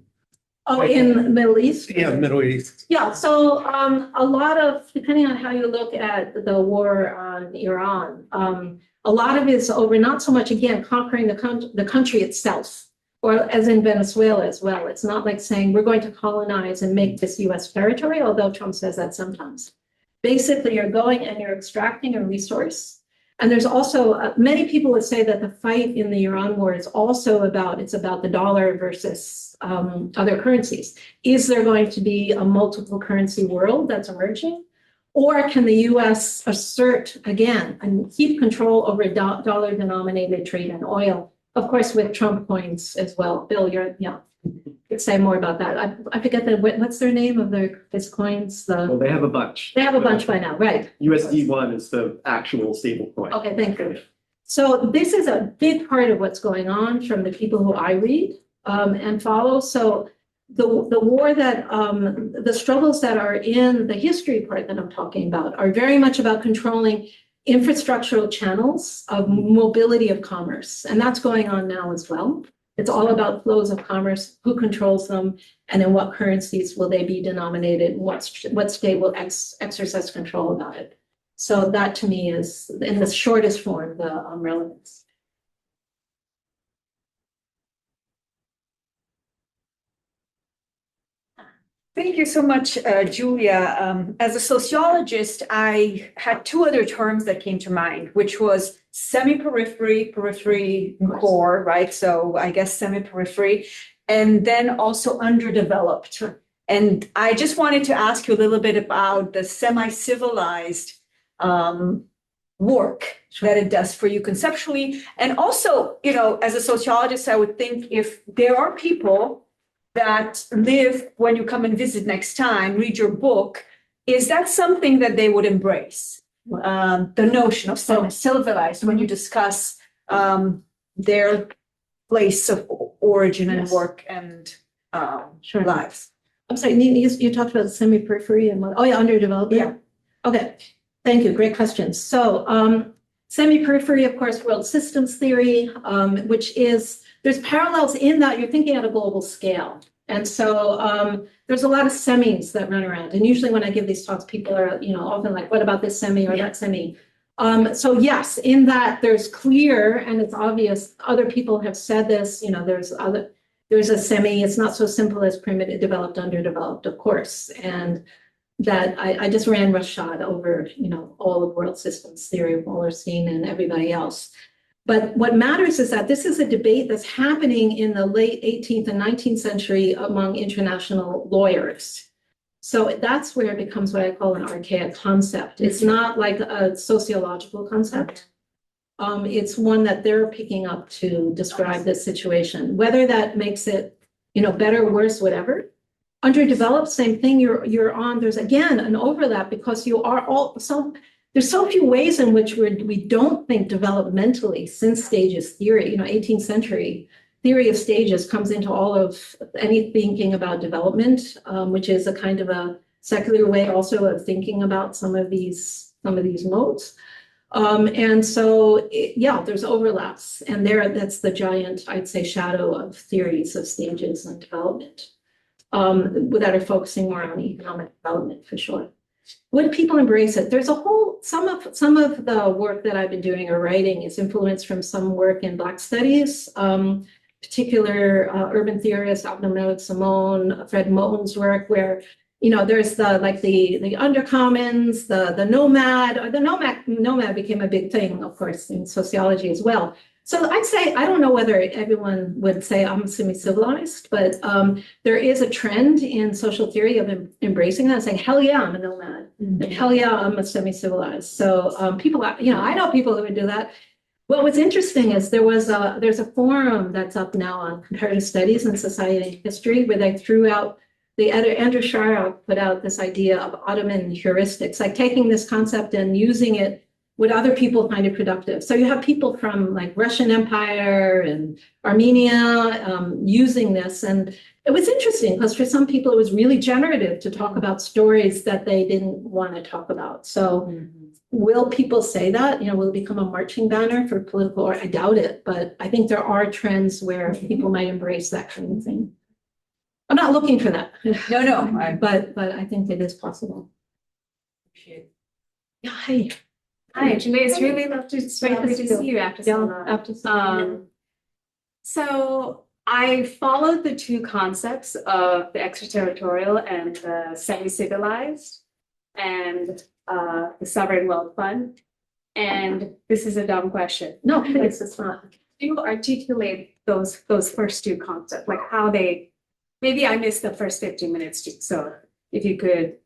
Oh, in the Middle East? Yeah, the Middle East. Yeah, so a lot of, depending on how you look at the war on Iran, a lot of it is over not so much, again, conquering the country itself, or as in Venezuela as well. It's not like saying we're going to colonize and make this US territory, although Trump says that sometimes. Basically, you're going and you're extracting a resource And there's also, many people would say that the fight in the Iran war is also about, it's about the dollar versus other currencies. Is there going to be a multiple currency world that's emerging? Or can the US assert again and keep control over dollar denominated trade in oil? Of course, with Trump coins as well. Bill, could say more about that. I forget what's their name of his coins? Well, they have a bunch. They have a bunch by now, right? USD1 is the actual stable coin. Okay, thank you. So this is a big part of what's going on from the people who I read and follow. So the war that the struggles that are in the history part that I'm talking about are very much about controlling infrastructural channels of mobility of commerce. And that's going on now as well. It's all about flows of commerce, who controls them, and in what currencies will they be denominated, what state will exercise control about it. So that to me is, in the shortest form, the relevance. Thank you so much, Julia. As a sociologist, I had two other terms that came to mind, which was semi-periphery, periphery, core, right? So I guess semi-periphery, and then also underdeveloped. And I just wanted to ask you a little bit about the semi-civilized work that it does for you conceptually. And also, you know, as a sociologist, I would think if there are people that live when you come and visit next time, read your book, is that something that they would embrace? The notion of semi-civilized when you discuss their place of origin and work and lives. I'm sorry, you talked about the semi-periphery and underdeveloped. Yeah. Okay, thank you. Great question. So semi-periphery, of course, world systems theory, which is, there's parallels in that you're thinking at a global scale. And so there's a lot of semis that run around. And usually when I give these talks, people are, often like, what about this semi or that semi? So yes, in that there's clear, and it's obvious, other people have said this, there's a semi, it's not so simple as primitive, developed, underdeveloped, of course. And that I just ran roughshod over, all of world systems theory, Wallerstein and everybody else. But what matters is that this is a debate that's happening in the late 18th and 19th century among international lawyers. So that's where it becomes what I call an archaic concept. It's not like a sociological concept. It's one that they're picking up to describe this situation, whether that makes it, better, worse, whatever. Underdeveloped, same thing. You're on. There's again an overlap because you are all there's so few ways in which we don't think developmentally since stages theory. 18th century theory of stages comes into all of any thinking about development, which is a kind of a secular way also of thinking about some of these modes. And so, there's overlaps, and that's the giant, I'd say, shadow of theories of stages and development that are focusing more on economic development for sure. Would people embrace it? There's some of the work that I've been doing or writing is influenced from some work in Black studies, particular urban theorist Abdelmalek Simone, Fred Moten's work, where there's the undercommons, the nomad, or the nomad became a big thing, of course, in sociology as well. So I'd say, I don't know whether everyone would say I'm semi-civilized, but there is a trend in social theory of embracing that, saying, hell yeah, I'm a nomad. And hell yeah, I'm a semi-civilized. So people, I know people who would do that. Well, what's interesting is there's a forum that's up now on comparative studies and society and history where they threw out, the editor, Andrew Shara, put out this idea of Ottoman heuristics, like taking this concept and using it what other people find it productive. So you have people from like Russian Empire and Armenia using this. And it was interesting because for some people, it was really generative to talk about stories that they didn't want to talk about. So will people say that, will it become a marching banner for political, or I doubt it, but I think there are trends where people might embrace that kind of thing. I'm not looking for that. No. But I think it is possible. Appreciate it. Yeah, hey. Hi, Julia. It's really lovely to see you after so long. So I followed the two concepts of the extraterritorial and the semi-civilized and the sovereign wealth fund. And this is a dumb question. No, please, it's not. Do you articulate those first two concepts, like how they, maybe I missed the first 15 minutes too. So if you could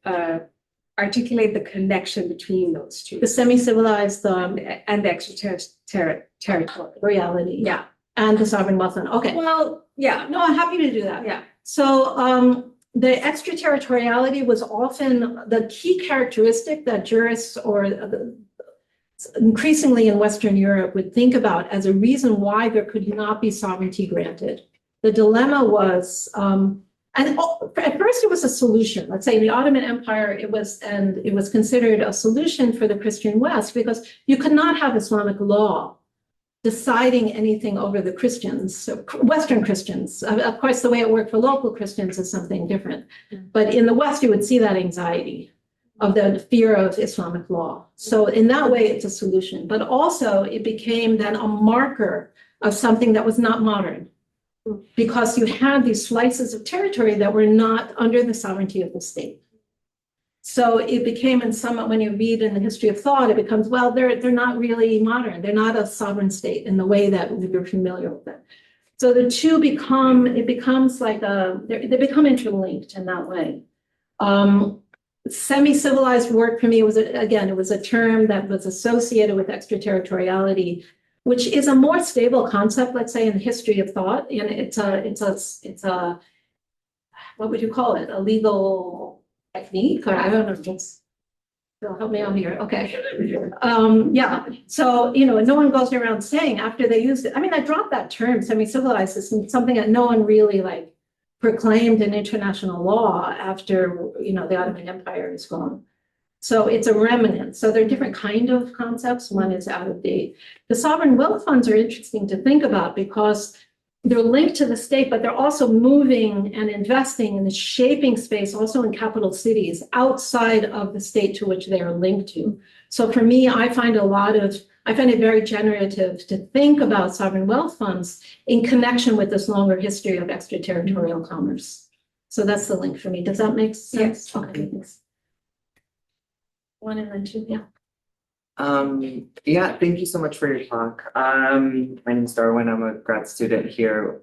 articulate the connection between those two. The semi-civilized And the extraterritorial. reality. Yeah. And the sovereign wealth fund. Okay. Well, yeah, No, I'm happy to do that. yeah. So the extraterritoriality was often the key characteristic that jurists or increasingly in Western Europe would think about as a reason why there could not be sovereignty granted. The dilemma was, at first it was a solution. Let's say in the Ottoman Empire, it was considered a solution for the Christian West because you could not have Islamic law deciding anything over the Christians, Western Christians. Of course, the way it worked for local Christians is something different. But in the West, you would see that anxiety of the fear of Islamic law. So in that way, it's a solution. But also, it became then a marker of something that was not modern, because you had these slices of territory that were not under the sovereignty of the state. So it became, in some, when you read in the history of thought, it becomes, well, they're not really modern. They're not a sovereign state in the way that we're familiar with it. So the two become, it becomes like they become interlinked in that way. Semi-civilized work for me was, again, it was a term that was associated with extraterritoriality, which is a more stable concept, let's say, in the history of thought. And it's a what would you call it? A legal technique, or I don't know. Just help me out here. Okay. Yeah. So, no one goes around saying after they used it. I mean, I dropped that term, semi-civilized, is something that no one really proclaimed in international law after, the Ottoman Empire is gone. So it's a remnant. So there are different kind of concepts. One is out of date. The sovereign wealth funds are interesting to think about because they're linked to the state, but they're also moving and investing in the shaping space, also in capital cities outside of the state to which they are linked to. So for me, I find it very generative to think about sovereign wealth funds in connection with this longer history of extraterritorial commerce. So that's the link for me. Does that make sense? Yes. Okay, thanks. One and then two, yeah. Yeah, thank you so much for your talk. My name is Darwin. I'm a grad student here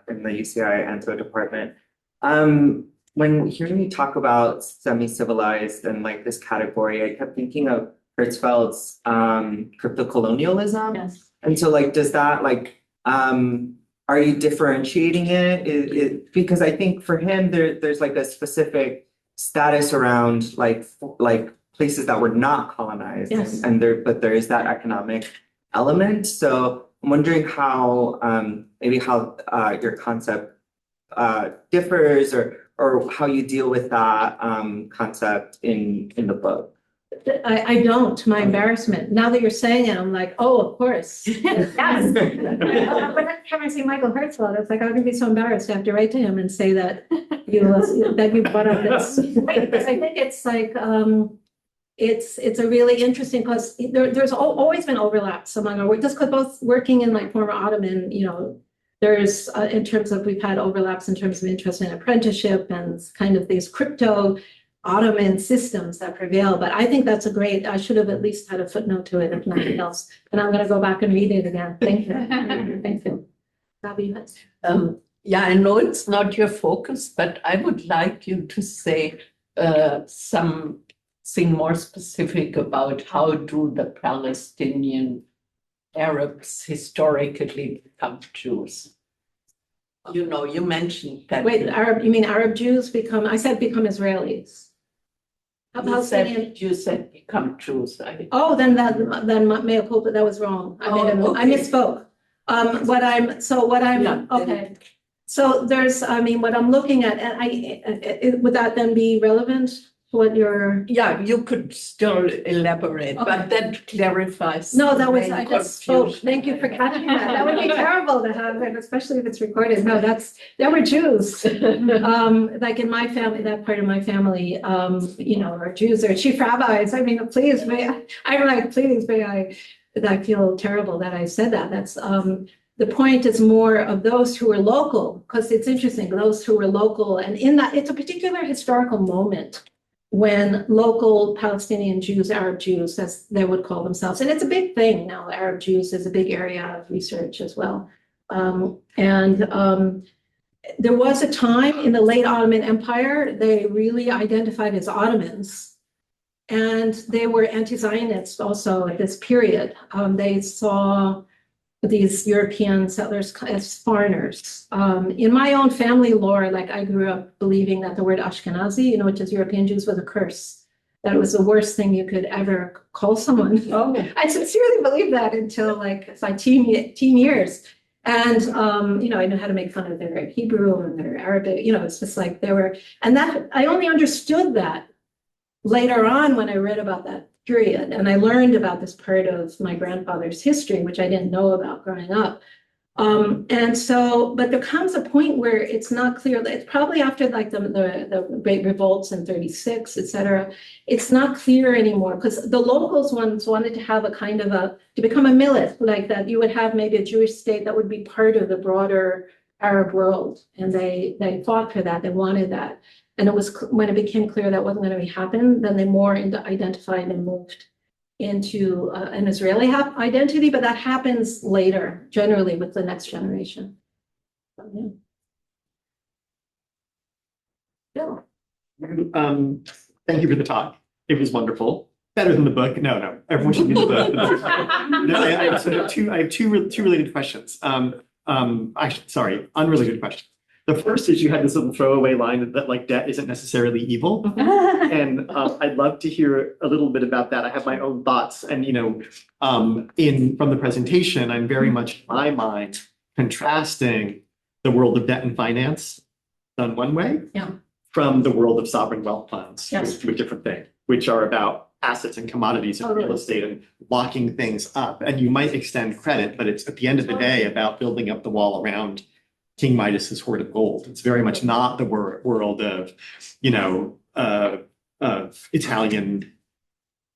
in the UCI Anthro department. When hearing you talk about semi-civilized and this category, I kept thinking of Hertzfeld's crypto-colonialism. Yes. And so does that are you differentiating it? Because I think for him there's a specific status around places that were not colonized. Yes. But there is that economic element. So I'm wondering how your concept differs or how you deal with that concept in the book. I don't, to my embarrassment. Now that you're saying it, I'm like, oh, of course. Yes. But every time I see Michael Hertzfeld, it's like, I'm gonna be so embarrassed to have to write to him and say that you brought up this. Because I think it's it's a really interesting, because there's always been overlaps among our work, just because both working in former Ottoman, there's in terms of, we've had overlaps in terms of interest in apprenticeship and kind of these crypto Ottoman systems that prevail. But I think that's I should have at least had a footnote to it, if nothing else. And I'm going to go back and read it again. Thank you. Thank you. Yeah, I know it's not your focus, but I would like you to say something more specific about how do the Palestinian Arabs historically become Jews? You mentioned that. Wait, you mean Arab Jews become Israelis? You said become Jews. Then mea culpa, that was wrong. I misspoke. Okay. So there's, what I'm looking at, and would that then be relevant to what you're? Yeah, you could still elaborate, but that clarifies. No, I just spoke. Thank you for catching that. That would be terrible to have, and especially if it's recorded. No, there were Jews. In my family, that part of my family, are Jews, or chief rabbis. Please, I feel terrible that I said that. That's, the point is more of those who are local, because it's interesting, those who are local, and in that, it's a particular historical moment when local Palestinian Jews, Arab Jews, as they would call themselves, and it's a big thing now, Arab Jews is a big area of research as well. There was a time in the late Ottoman Empire, they really identified as Ottomans. And they were anti-Zionists also at this period. They saw these European settlers as foreigners. In my own family lore, like I grew up believing that the word Ashkenazi, which is European Jews, was a curse. That it was the worst thing you could ever call someone. Oh. I sincerely believed that until like my teen years. And, I knew how to make fun of their Hebrew and their Arabic, it's just like they were, and that I only understood that later on when I read about that period. And I learned about this part of my grandfather's history, which I didn't know about growing up. But there comes a point where it's not clear. It's probably after like the great revolts in 36, et cetera. It's not clear anymore because the locals wanted to have a kind of to become a millet, like that you would have maybe a Jewish state that would be part of the broader Arab world. And they fought for that. They wanted that. And it was when it became clear that wasn't going to happen, then they more identified and moved into an Israeli identity, but that happens later, generally with the next generation. So, yeah. Bill. Thank you for the talk. It was wonderful. Better than the book. No, everyone should read the book. No, I have two related questions. Unrelated questions. The first is you had this little throwaway line that like debt isn't necessarily evil. And I'd love to hear a little bit about that. I have my own thoughts. And, from the presentation, I'm very much, in my mind, contrasting the world of debt and finance done one way from the world of sovereign wealth funds, Yes. with different things, which are about assets and commodities and real estate and locking things up. And you might extend credit, but it's at the end of the day about building up the wall around King Midas's hoard of gold. It's very much not the world of, of Italian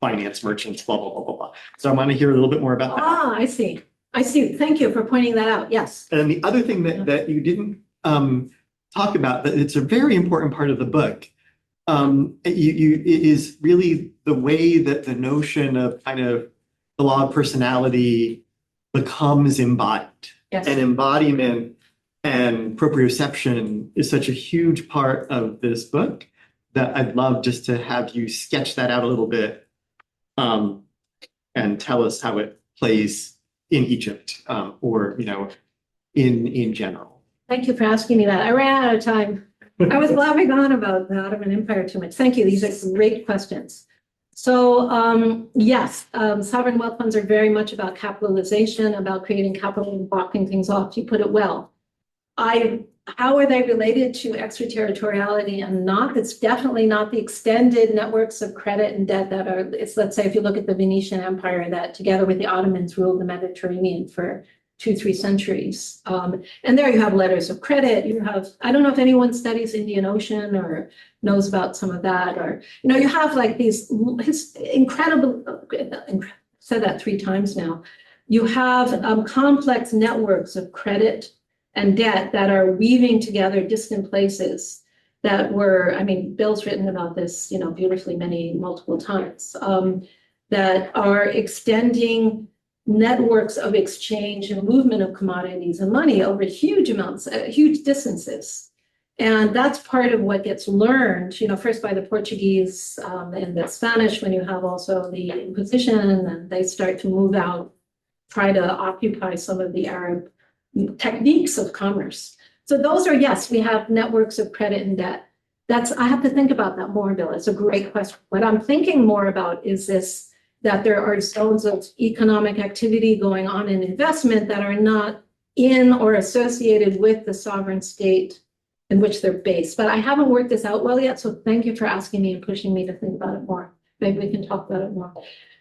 finance merchants, blah, blah, blah, blah, blah. So I want to hear a little bit more about that. I see. Thank you for pointing that out. Yes. And then the other thing that you didn't talk about, that it's a very important part of the book, it is really the way that the notion of kind of the law of personality becomes embodied. Yes. And embodiment and proprioception is such a huge part of this book that I'd love just to have you sketch that out a little bit and tell us how it plays in Egypt or, in general. Thank you for asking me that. I ran out of time. I was blabbing on about the Ottoman Empire too much. Thank you. These are great questions. So yes, sovereign wealth funds are very much about capitalization, about creating capital and blocking things off. You put it well. How are they related to extraterritoriality and not? It's definitely not the extended networks of credit and debt that are, let's say, if you look at the Venetian Empire that together with the Ottomans ruled the Mediterranean for 2-3 centuries. And there you have letters of credit. You have, I don't know if anyone studies Indian Ocean or knows about some of that, or, you have like these incredible, said that 3 times now. You have complex networks of credit and debt that are weaving together distant places that were, Bill's written about this, beautifully multiple times, that are extending networks of exchange and movement of commodities and money over huge amounts, huge distances. And that's part of what gets learned, first by the Portuguese and the Spanish, when you have also the Inquisition, and they start to move out, try to occupy some of the Arab techniques of commerce. So those are, yes, we have networks of credit and debt. I have to think about that more, Bill. It's a great question. What I'm thinking more about is this, that there are zones of economic activity going on in investment that are not in or associated with the sovereign state in which they're based. But I haven't worked this out well yet, so thank you for asking me and pushing me to think about it more. Maybe we can talk about it more.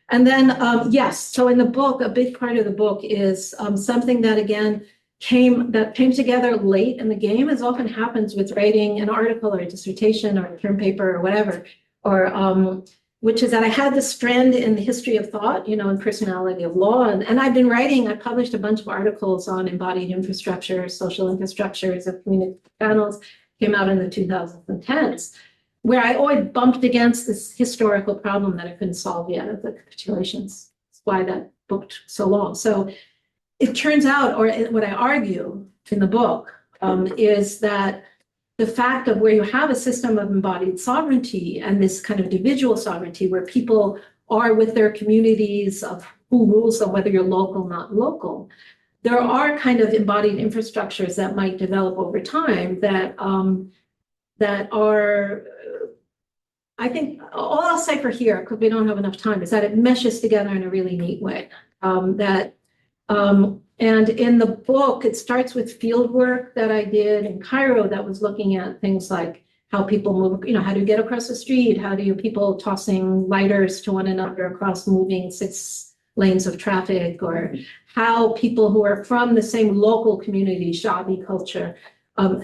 And then, yes, so in the book, a big part of the book is something that, again, came together late in the game, as often happens with writing an article or a dissertation or a term paper or whatever, or which is that I had this strand in the history of thought, and personality of law. And I've been writing, I published a bunch of articles on embodied infrastructure, social infrastructures of community channels, came out in the 2010s. where I always bumped against this historical problem that I couldn't solve yet of the capitulations. That's why that book took so long. So it turns out, or what I argue in the book, is that the fact of where you have a system of embodied sovereignty and this kind of individual sovereignty where people are with their communities of who rules them, whether you're local, not local, there are kind of embodied infrastructures that might develop over time that are, I think, all I'll say for here, because we don't have enough time, is that it meshes together in a really neat way. And in the book, it starts with field work that I did in Cairo that was looking at things like how people move, how do you get across the street? How do you people tossing lighters to one another across moving 6 lanes of traffic, or how people who are from the same local community, Shabi culture,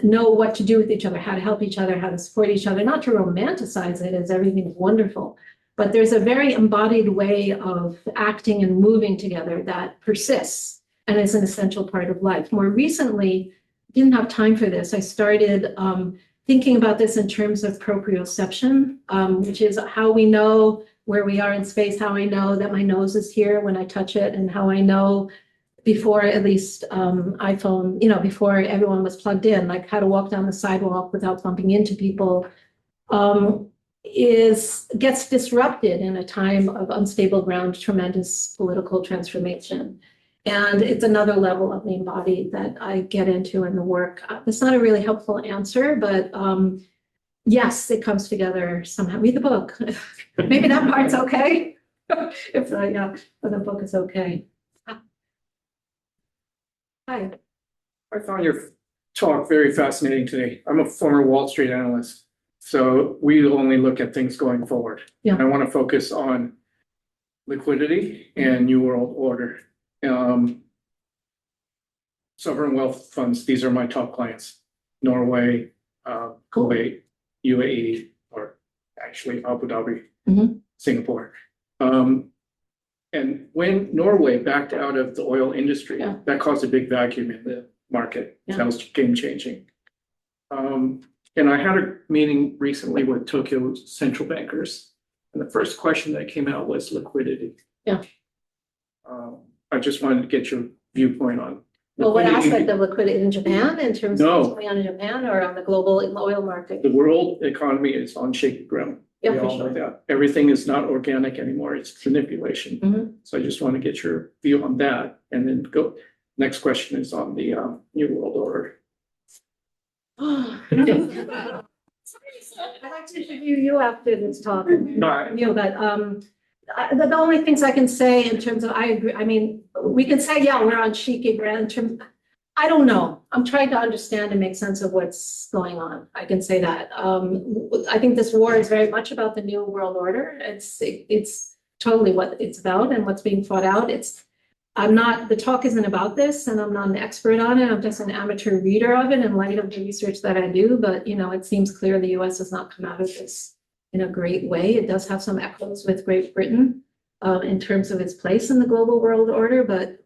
know what to do with each other, how to help each other, how to support each other, not to romanticize it as everything's wonderful, but there's a very embodied way of acting and moving together that persists and is an essential part of life. More recently, didn't have time for this. I started thinking about this in terms of proprioception, which is how we know where we are in space, how I know that my nose is here when I touch it, and how I know before at least iPhone, before everyone was plugged in, like how to walk down the sidewalk without bumping into people, gets disrupted in a time of unstable ground, tremendous political transformation. And it's another level of the embodied that I get into in the work. It's not a really helpful answer, but yes, it comes together somehow. Read the book. Maybe that part's okay. If the book is okay. Hi. I found your talk very fascinating today. I'm a former Wall Street analyst, so we only look at things going forward. Yeah. I want to focus on liquidity and New World Order. Sovereign wealth funds, these are my top clients. Norway, Kuwait, UAE, or actually Abu Dhabi, Singapore. And when Norway backed out of the oil industry, that caused a big vacuum in the market. That was game changing. And I had a meeting recently with Tokyo central bankers. And the first question that came out was liquidity. Yeah. I just wanted to get your viewpoint on. Well, what aspect of liquidity in Japan, in terms of what's No, going on in Japan or on the global oil market? the world economy is on shaky ground. Yeah, We for all know sure. that. Everything is not organic anymore. It's manipulation. Mhm. So I just want to get your view on that and then go. Next question is on the New World Order. I'd like to interview you after this talk. Right. But the only things I can say in terms of, I agree, I mean, we can say, yeah, we're on shaky ground in terms, I don't know. I'm trying to understand and make sense of what's going on. I can say that. I think this war is very much about the New World Order. It's totally what it's about and what's being fought out. The talk isn't about this, and I'm not an expert on it. I'm just an amateur reader of it in light of the research that I do. But, it seems clear the US has not come out of this in a great way. It does have some echoes with Great Britain in terms of its place in the global world order, but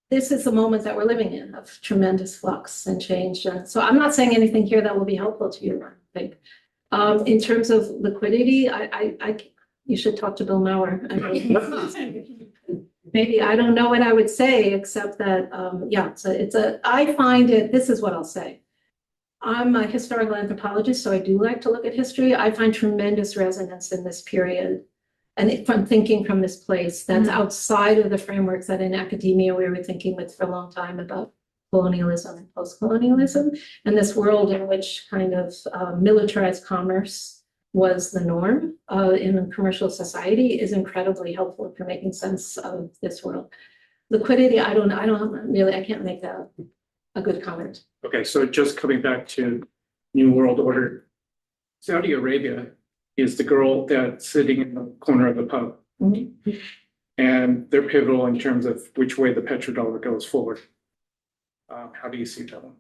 this is the moment that we're living in of tremendous flux and change. And so I'm not saying anything here that will be helpful to you, I think. In terms of liquidity, you should talk to Bill Maurer. Maybe I don't know what I would say, except that, I find it, this is what I'll say. I'm a historical anthropologist, so I do like to look at history. I find tremendous resonance in this period. And from thinking from this place that's outside of the frameworks that in academia we were thinking with for a long time about colonialism and post-colonialism, and this world in which kind of militarized commerce was the norm in a commercial society is incredibly helpful for making sense of this world. Liquidity, I can't make that a good comment. Okay, so just coming back to New World Order, Saudi Arabia is the girl that's sitting in the corner of the pub. And they're pivotal in terms of which way the petrodollar goes forward. How do you see that one?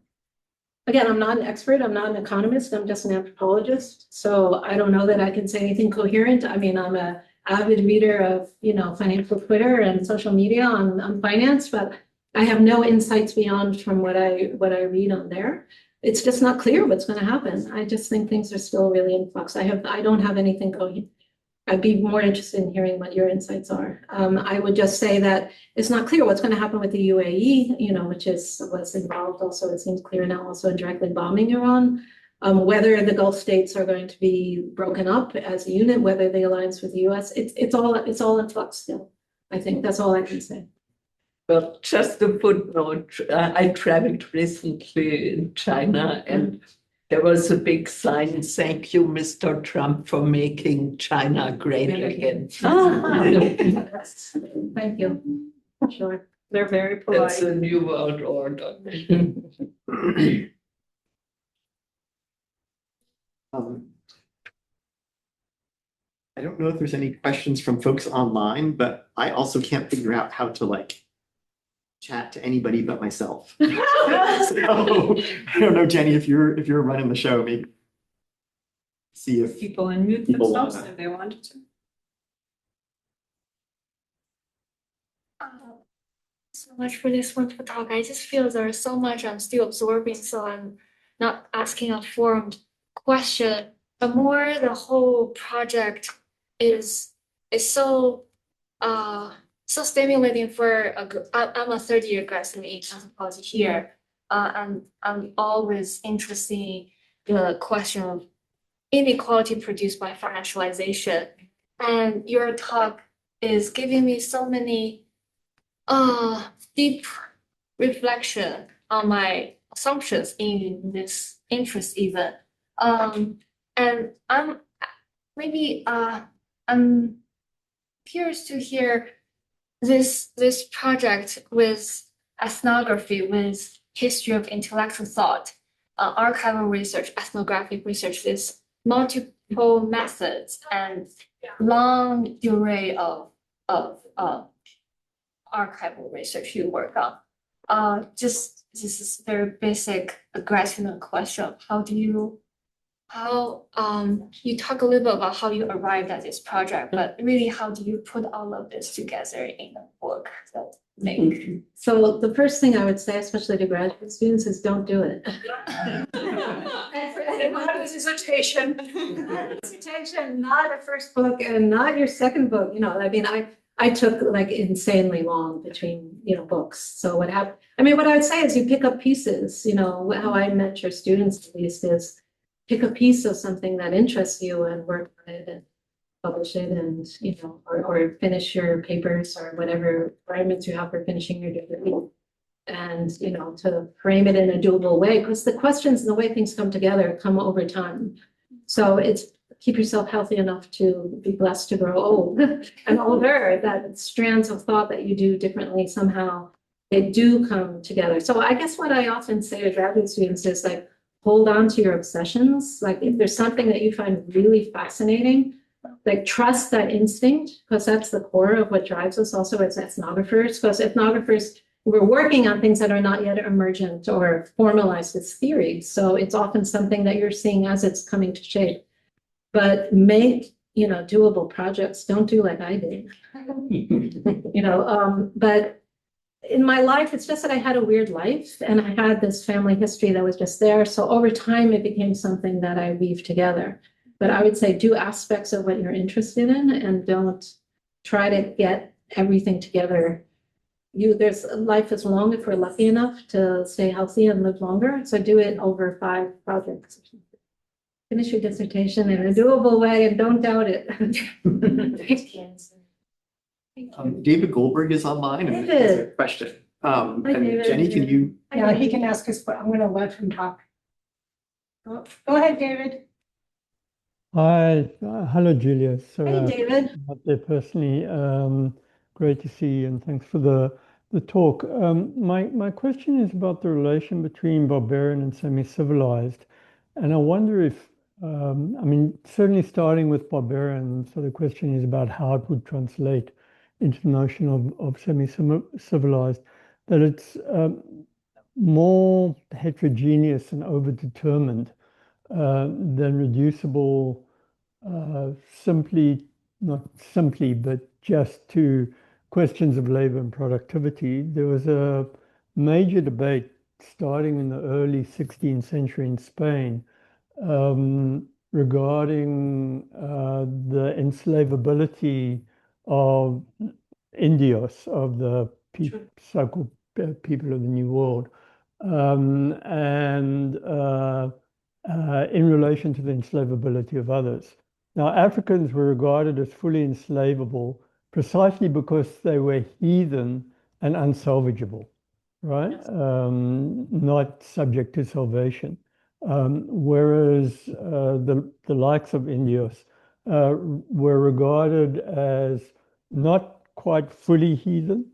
Again, I'm not an expert. I'm not an economist. I'm just an anthropologist. So I don't know that I can say anything coherent. I mean, I'm an avid reader of, financial Twitter and social media on finance, but I have no insights beyond from what I read on there. it's just not clear what's going to happen. I just think things are still really in flux. I don't have anything going. I'd be more interested in hearing what your insights are. I would just say that it's not clear what's going to happen with the UAE, which is what's involved also, it seems clear now, also in directly bombing Iran. Whether the Gulf states are going to be broken up as a unit, whether the alliance with the US, it's all in flux still. I think that's all I can say. Well, just a footnote. I traveled recently in China and there was a big sign, "Thank you, Mr. Trump, for making China great again." Thank you. Sure. They're very That's polite. a new world order. I don't know if there's any questions from folks online, but I also can't figure out how to chat to anybody but myself. So, I don't know, Jenny, if you're running the show, maybe see if People unmute People themselves wanna- if they wanted to. So much for this wonderful talk. I just feel there's so much I'm still absorbing, so I'm not asking a formed question, but more the whole project is so so stimulating for I'm a third year grad student in anthropology here. And I'm always interested in the question of inequality produced by financialization. And your talk is giving me so many deep reflection on my assumptions in this interest even. And I'm curious to hear this project with ethnography, with history of intellectual thought, archival research, ethnographic research, this multiple methods and long array of archival research you work on. Just this is very basic graduate question of you talk a little bit about how you arrived at this project, but really how do you put all of this together in a book that make So the first thing I would say, especially to graduate students, is don't do it. Not a dissertation. Dissertation, not a first book and not your second book. I took insanely long between, books. So what happened, what I would say is you pick up pieces, how I mentor students at least is pick a piece of something that interests you and work on it and publish it and, or finish your papers or whatever requirements you have for finishing your degree. And, to frame it in a doable way, because the questions and the way things come together come over time. So it's keep yourself healthy enough to be blessed to grow old and older, that strands of thought that you do differently somehow, they do come together. So I guess what I often say to graduate students is hold on to your obsessions. If there's something that you find really fascinating, trust that instinct, because that's the core of what drives us also as ethnographers, because ethnographers, we're working on things that are not yet emergent or formalized as theories. So it's often something that you're seeing as it's coming to shape. But make, doable projects. Don't do like I did. But in my life, it's just that I had a weird life and I had this family history that was just there. So over time, it became something that I weave together. But I would say do aspects of what you're interested in and don't try to get everything together. Life is long if we're lucky enough to stay healthy and live longer. So do it over 5 projects. Finish your dissertation in a doable way and don't doubt it. David Goldberg is online and David. has a question. And David. Jenny, can you? Yeah, he can ask us, but I'm gonna let him talk. Go ahead, David. Hi, hello, Julia. So, Hey, David. not there personally. Great to see you, and thanks for the talk. My question is about the relation between barbarian and semi-civilized, and I wonder if, certainly starting with barbarian, so the question is about how it would translate into the notion of semi-civilized, that it's more heterogeneous and overdetermined than reducible not simply, but just to questions of labor and productivity. There was a major debate starting in the early 16th century in Spain, regarding the enslavability of Indios, of the so-called people of the New World, and in relation to the enslavability of others. Now, Africans were regarded as fully enslavable precisely because they were heathen and unsalvageable, right? Not subject to salvation. Whereas the likes of Indios were regarded as not quite fully heathen,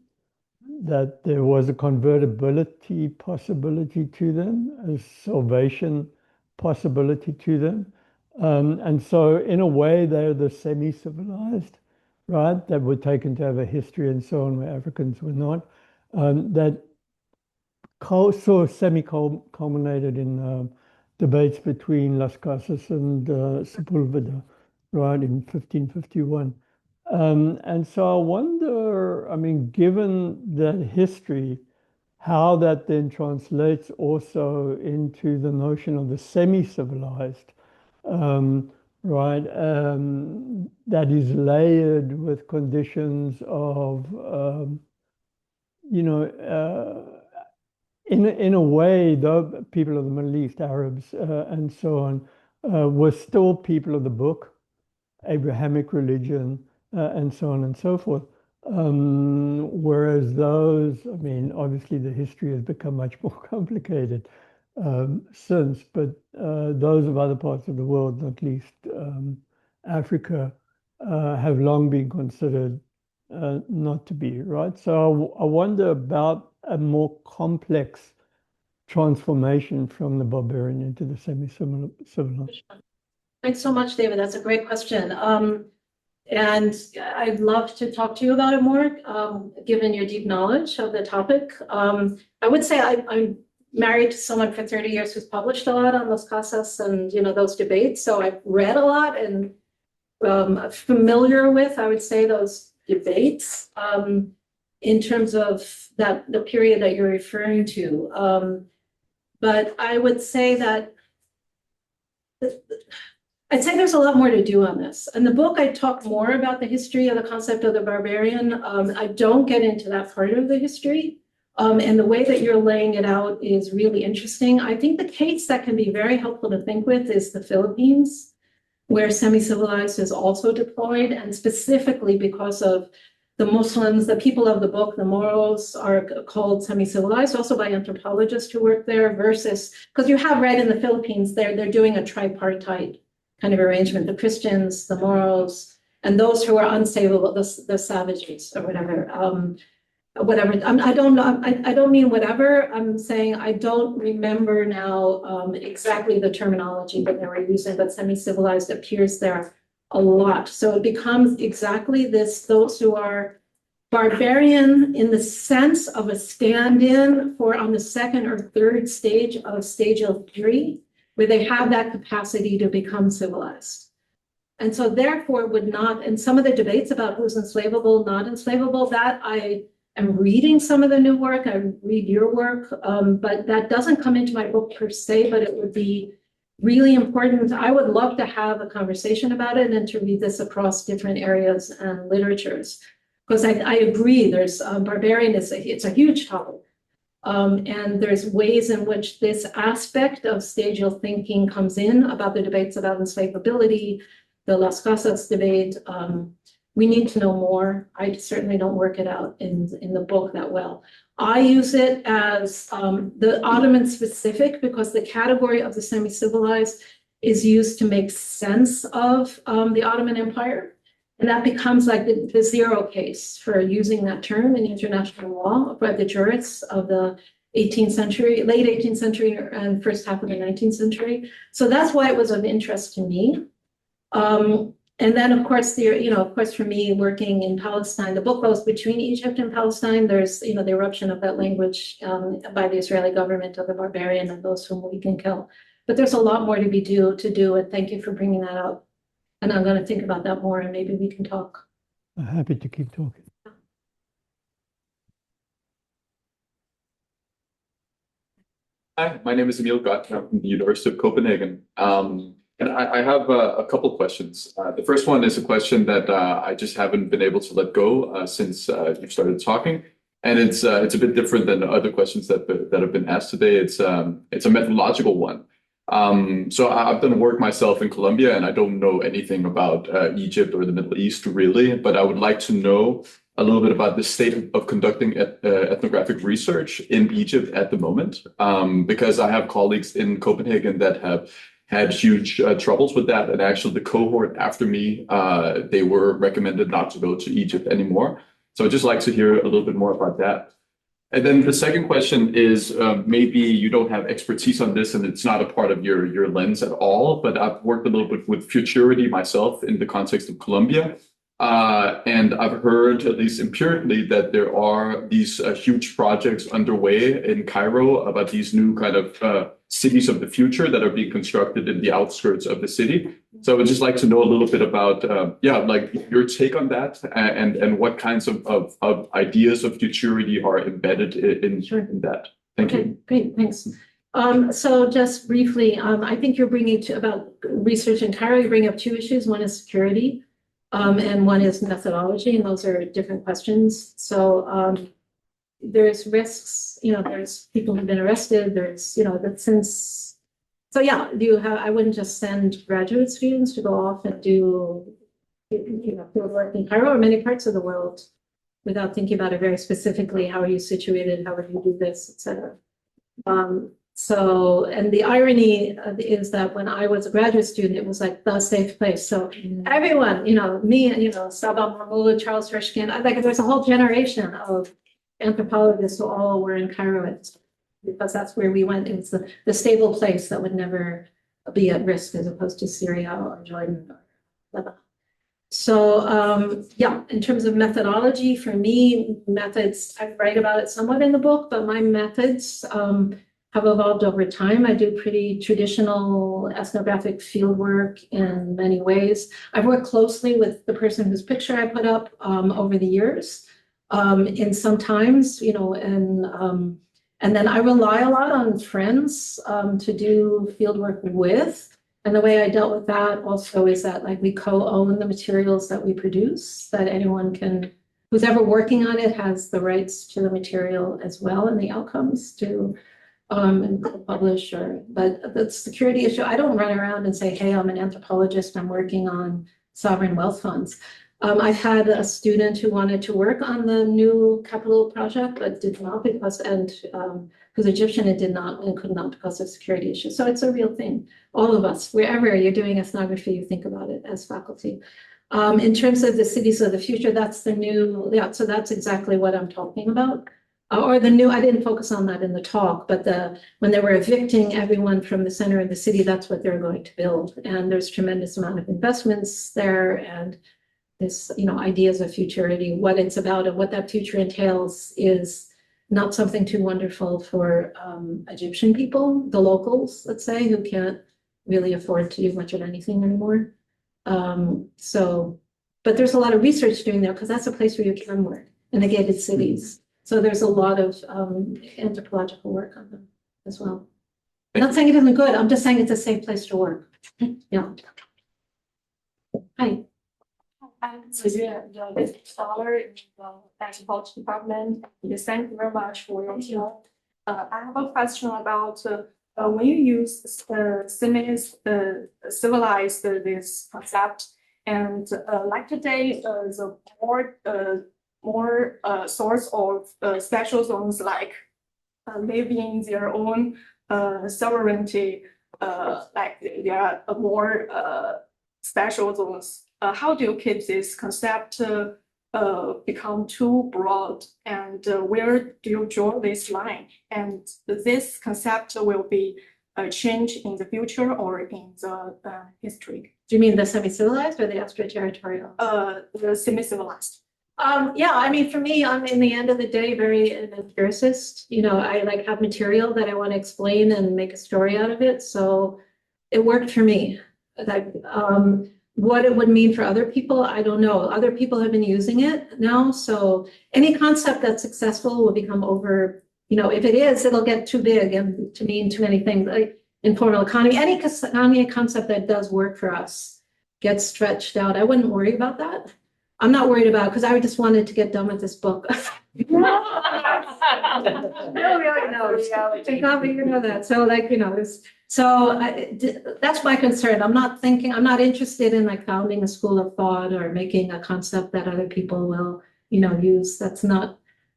that there was a convertibility possibility to them, a salvation possibility to them. And so in a way, they're the semi-civilized, right? That were taken to have a history and so on, where Africans were not. That sort of semi-culminated in debates between Las Casas and Sepulveda, right, in 1551. And so I wonder, I mean, given that history, how that then translates also into the notion of the semi-civilized, right, that is layered with conditions of, you know, in a way, the people of the Middle East, Arabs, and so on, were still people of the book, Abrahamic religion, and so on and so forth. Whereas those, I mean, obviously the history has become much more complicated since, but those of other parts of the world, not least Africa, have long been considered not to be, right? So I wonder about a more complex transformation from the barbarian into the semi-civilized. Thanks so much, David. That's a great question. And I'd love to talk to you about it more, given your deep knowledge of the topic. I would say I'm married to someone for 30 years who's published a lot on Las Casas and, you know, those debates. So I've read a lot and familiar with, I would say, those debates in terms of the period that you're referring to. But I would say that I'd say there's a lot more to do on this. In the book, I talk more about the history of the concept of the barbarian. I don't get into that part of the history. And the way that you're laying it out is really interesting. I think the case that can be very helpful to think with is the Philippines, where semi-civilized is also deployed, and specifically because of the Muslims, the people of the book, the Moros, are called semi-civilized, also by anthropologists who work there, versus, because you have read in the Philippines, they're doing a tripartite kind of arrangement, the Christians, the Moros, and those who are unsavable, the savages or whatever. I don't know. I don't mean whatever. I'm saying I don't remember now exactly the terminology that they were using, but semi-civilized appears there a lot. So it becomes exactly this, those who are barbarian in the sense of a stand-in for on the second or third stage of stadial 3, where they have that capacity to become civilized. And so therefore would not, and some of the debates about who's enslavable, not enslavable, that I am reading some of the new work, I read your work, but that doesn't come into my book per se, but it would be really important. I would love to have a conversation about it and to read this across different areas and literatures. Because I agree, there's barbarian, it's a huge topic. And there's ways in which this aspect of stadial thinking comes in about the debates about enslavability, the Las Casas debate. We need to know more. I certainly don't work it out in the book that well. I use it as the Ottoman specific because the category of the semi-civilized is used to make sense of the Ottoman Empire. And that becomes like the zero case for using that term in international law by the jurists of the 18th century, late 18th century and first half of the 19th century. So that's why it was of interest to me. And then, of course, for me working in Palestine, the book goes between Egypt and Palestine. There's, the eruption of that language by the Israeli government of the barbarian and those whom we can kill. But there's a lot more to do, and thank you for bringing that up. And I'm going to think about that more, and maybe we can talk. I'm happy to keep talking. Hi, my name is Emil Gott. I'm from the University of Copenhagen. And I have a couple questions. The first one is a question that I just haven't been able to let go since you started talking. And it's a bit different than the other questions that have been asked today. It's a methodological one. So I've done work myself in Colombia, and I don't know anything about Egypt or the Middle East really, but I would like to know a little bit about the state of conducting ethnographic research in Egypt at the moment, because I have colleagues in Copenhagen that have had huge troubles with that, and actually the cohort after me, they were recommended not to go to Egypt anymore. So I'd just like to hear a little bit more about that. And then the second question is, maybe you don't have expertise on this and it's not a part of your lens at all, but I've worked a little bit with futurity myself in the context of Colombia. And I've heard, at least empirically, that there are these huge projects underway in Cairo about these new kind of cities of the future that are being constructed in the outskirts of the city. So I would just like to know a little bit about, like your take on that and what kinds of ideas of futurity are embedded in that. Thank you. Great, thanks. So just briefly, I think you're bringing about research in Cairo, you bring up two issues. One is security. And one is methodology, and those are different questions. So there's risks, there's people who've been arrested, there's, that since, so yeah, I wouldn't just send graduate students to go off and do, field work in Cairo or many parts of the world without thinking about it very specifically. How are you situated? How would you do this, et cetera? So, and the irony is that when I was a graduate student, it was like the safe place. So everyone, me, Saba Mahmoud, Charles Hirschkin, like there's a whole generation of anthropologists who all were in Cairo because that's where we went. It's the stable place that would never be at risk as opposed to Syria or Jordan or Lebanon. So, in terms of methodology, for me, methods, I write about it somewhat in the book, but my methods, have evolved over time. I do pretty traditional ethnographic field work in many ways. I've worked closely with the person whose picture I put up over the years. In sometimes, and then I rely a lot on friends to do field work with. And the way I dealt with that also is that like we co-own the materials that we produce, that anyone can, who's ever working on it has the rights to the material as well and the outcomes to and publish but the security issue, I don't run around and say, hey, I'm an anthropologist, I'm working on sovereign wealth funds. I've had a student who wanted to work on the new capital project, but did not because, who's Egyptian and did not and could not because of security issues. So it's a real thing. All of us, wherever you're doing ethnography, you think about it as faculty. In terms of the cities of the future, that's the new, so that's exactly what I'm talking about. I didn't focus on that in the talk, but when they were evicting everyone from the center of the city, that's what they're going to build. And there's tremendous amount of investments there and this, ideas of futurity, what it's about and what that future entails is not something too wonderful for Egyptian people, the locals, let's say, who can't really afford to do much of anything anymore. But there's a lot of research doing there because that's a place where you can work in the gated cities. So there's a lot of anthropological work on them as well. I'm not saying it isn't good. I'm just saying it's a safe place to work. Yeah. Hi. I'm Sylvia, the scholar in the Anthropology department. Thank you very much for your talk. I have a question about when you use civilized this concept, and like today, the more sorts of special zones like living in their own sovereignty, like there are more special zones. How do you keep this concept become too broad, and where do you draw this line? And this concept will be changed in the future or in the history? Do you mean the semi-civilized or the extraterritorial? The semi-civilized. For me, I'm in the end of the day very an empiricist. I have material that I want to explain and make a story out of it. So it worked for me. What it would mean for other people, I don't know. Other people have been using it now. So any concept that's successful will become over if it is, it'll get too big and to mean too many things. Like informal economy, any concept that does work for us gets stretched out. I wouldn't worry about that. I'm not worried about it because I just wanted to get done with this book. No, really, no. You know that. So like, that's my concern. I'm not interested in like founding a school of thought or making a concept that other people will, use. That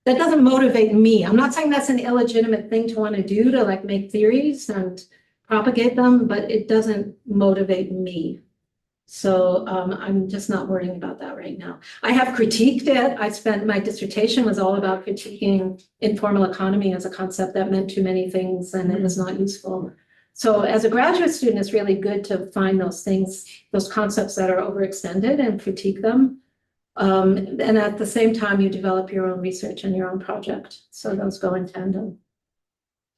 doesn't motivate me. I'm not saying that's an illegitimate thing to want to do, to like make theories and propagate them, but it doesn't motivate me. So I'm just not worrying about that right now. I have critiqued it. My dissertation was all about critiquing informal economy as a concept that meant too many things and it was not useful. So as a graduate student, it's really good to find those things, those concepts that are overextended and critique them. And at the same time, you develop your own research and your own project. So those go in tandem.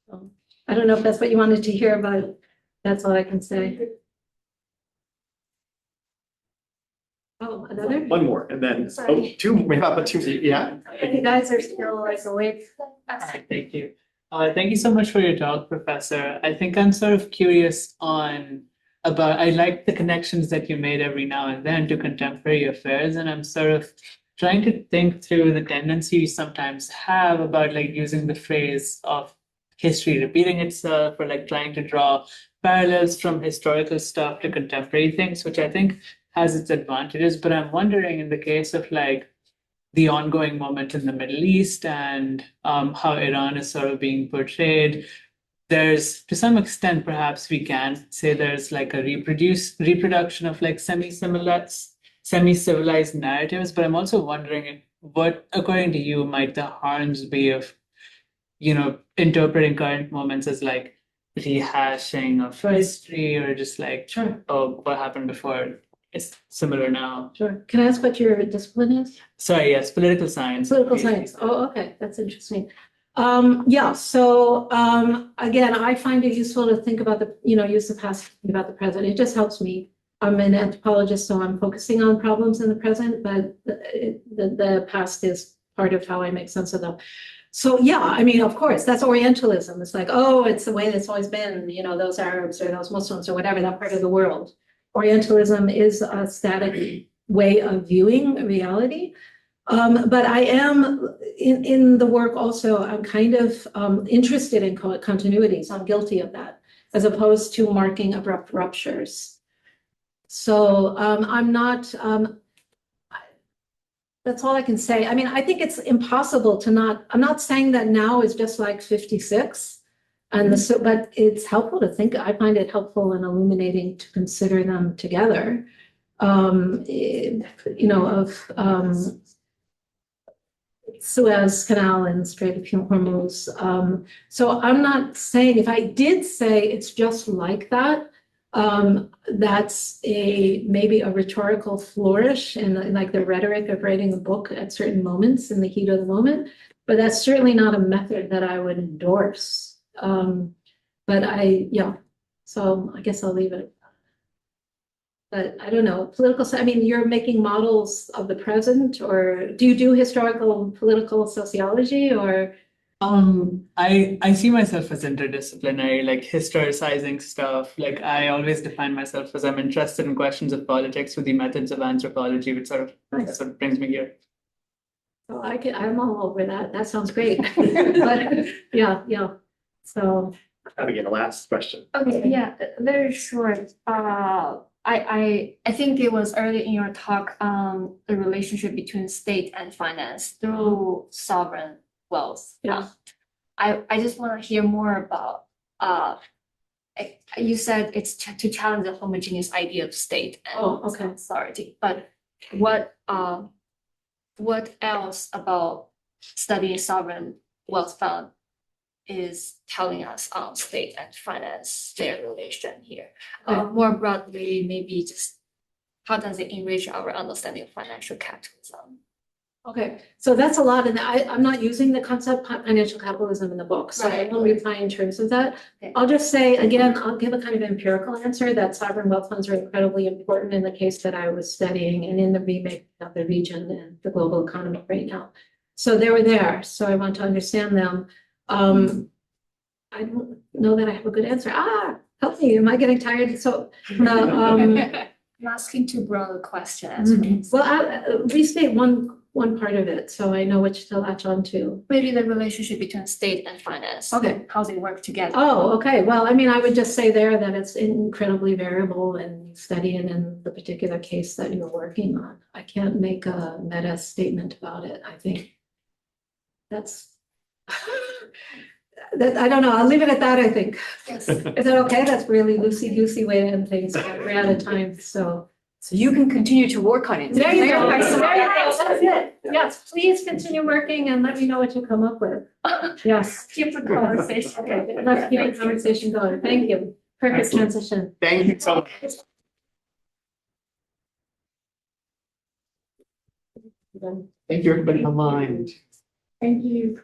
So, I don't know if that's what you wanted to hear, but that's all I can say. Oh, another? One more, and then, two, we have two, yeah? You guys are still like awake. Thank you. Thank you so much for your talk, Professor. I think I'm sort of curious I like the connections that you made every now and then to contemporary affairs, and I'm sort of trying to think through the tendency you sometimes have about like using the phrase of history repeating itself, or like trying to draw parallels from historical stuff to contemporary things, which I think has its advantages. But I'm wondering, in the case of like the ongoing moment in the Middle East and how Iran is sort of being portrayed, there's, to some extent, perhaps we can say there's like a reproduction of like semi-civilized narratives. But I'm also wondering what, according to you, might the harms be of, interpreting current moments as like rehashing of history, or just like, oh, what happened before? It's similar now. Sure. Can I ask what your discipline is? Sorry, yes, political science. Political science. Oh, okay. That's interesting. So again, I find it useful to think about use the past, think about the present. It just helps me. I'm an anthropologist, so I'm focusing on problems in the present, but the past is part of how I make sense of them. So yeah, I mean, of course, that's Orientalism. It's like, oh, it's the way it's always been, those Arabs or those Muslims or whatever, that part of the world. Orientalism is a static way of viewing reality. But I am in the work also, I'm kind of interested in continuities. I'm guilty of that, as opposed to marking abrupt ruptures. So I'm not, that's all I can say. I mean, I think it's impossible I'm not saying that now is just like 56. But it's helpful to think, I find it helpful and illuminating to consider them together, Suez Canal and Strait of Hormuz. So I'm not saying, if I did say it's just like that, that's maybe a rhetorical flourish and like the rhetoric of writing a book at certain moments in the heat of the moment, but that's certainly not a method that I would endorse. So I guess I'll leave it. But I don't know, you're making models of the present, or do you do historical political sociology, or? I see myself as interdisciplinary, like historicizing stuff. Like I always define myself as I'm interested in questions of politics with the methods of anthropology, which sort of brings me here. So I'm all over that. That sounds great. But yeah. So. Again, a last question. Okay, yeah, very short. I think it was early in your talk on the relationship between state and finance through sovereign wealth. Yeah. I just want to hear more about you said it's to challenge the homogeneous idea of state and authority, but what else about studying sovereign wealth fund is telling us on state and finance, their relation here? More broadly, maybe just how does it enrich our understanding of financial capitalism? Okay, so that's a lot, and I'm not using the concept financial capitalism in the book, so I won't reply in terms of that. Okay. I'll just say, again, I'll give a kind of empirical answer that sovereign wealth funds are incredibly important in the case that I was studying and in the remake of the region and the global economy right now. So they were there, so I want to understand them. I don't know that I have a good answer. Help me, am I getting tired? So, the, I'm asking too broad a question. well, I restate one part of it, so I know which to latch on to. Maybe the relationship between state and finance. Okay. How they work together. Oh, okay. Well, I mean, I would just say there that it's incredibly variable and studying in the particular case that you're working on. I can't make a meta statement about it. I think that's that, I don't know. I'll leave it at that, I think. Yes. Is that okay? That's really loosey-goosey way to end things. but We're out of time, so. So you can continue to work on it. There you go. There you go. There you go. That's it. Yes, please continue working and let me know what you come up with. Yes. Keep the conversation. Okay, let's keep the conversation going. Thank you. Perfect transition. Thank you so much. Thank you, everybody online. Thank you.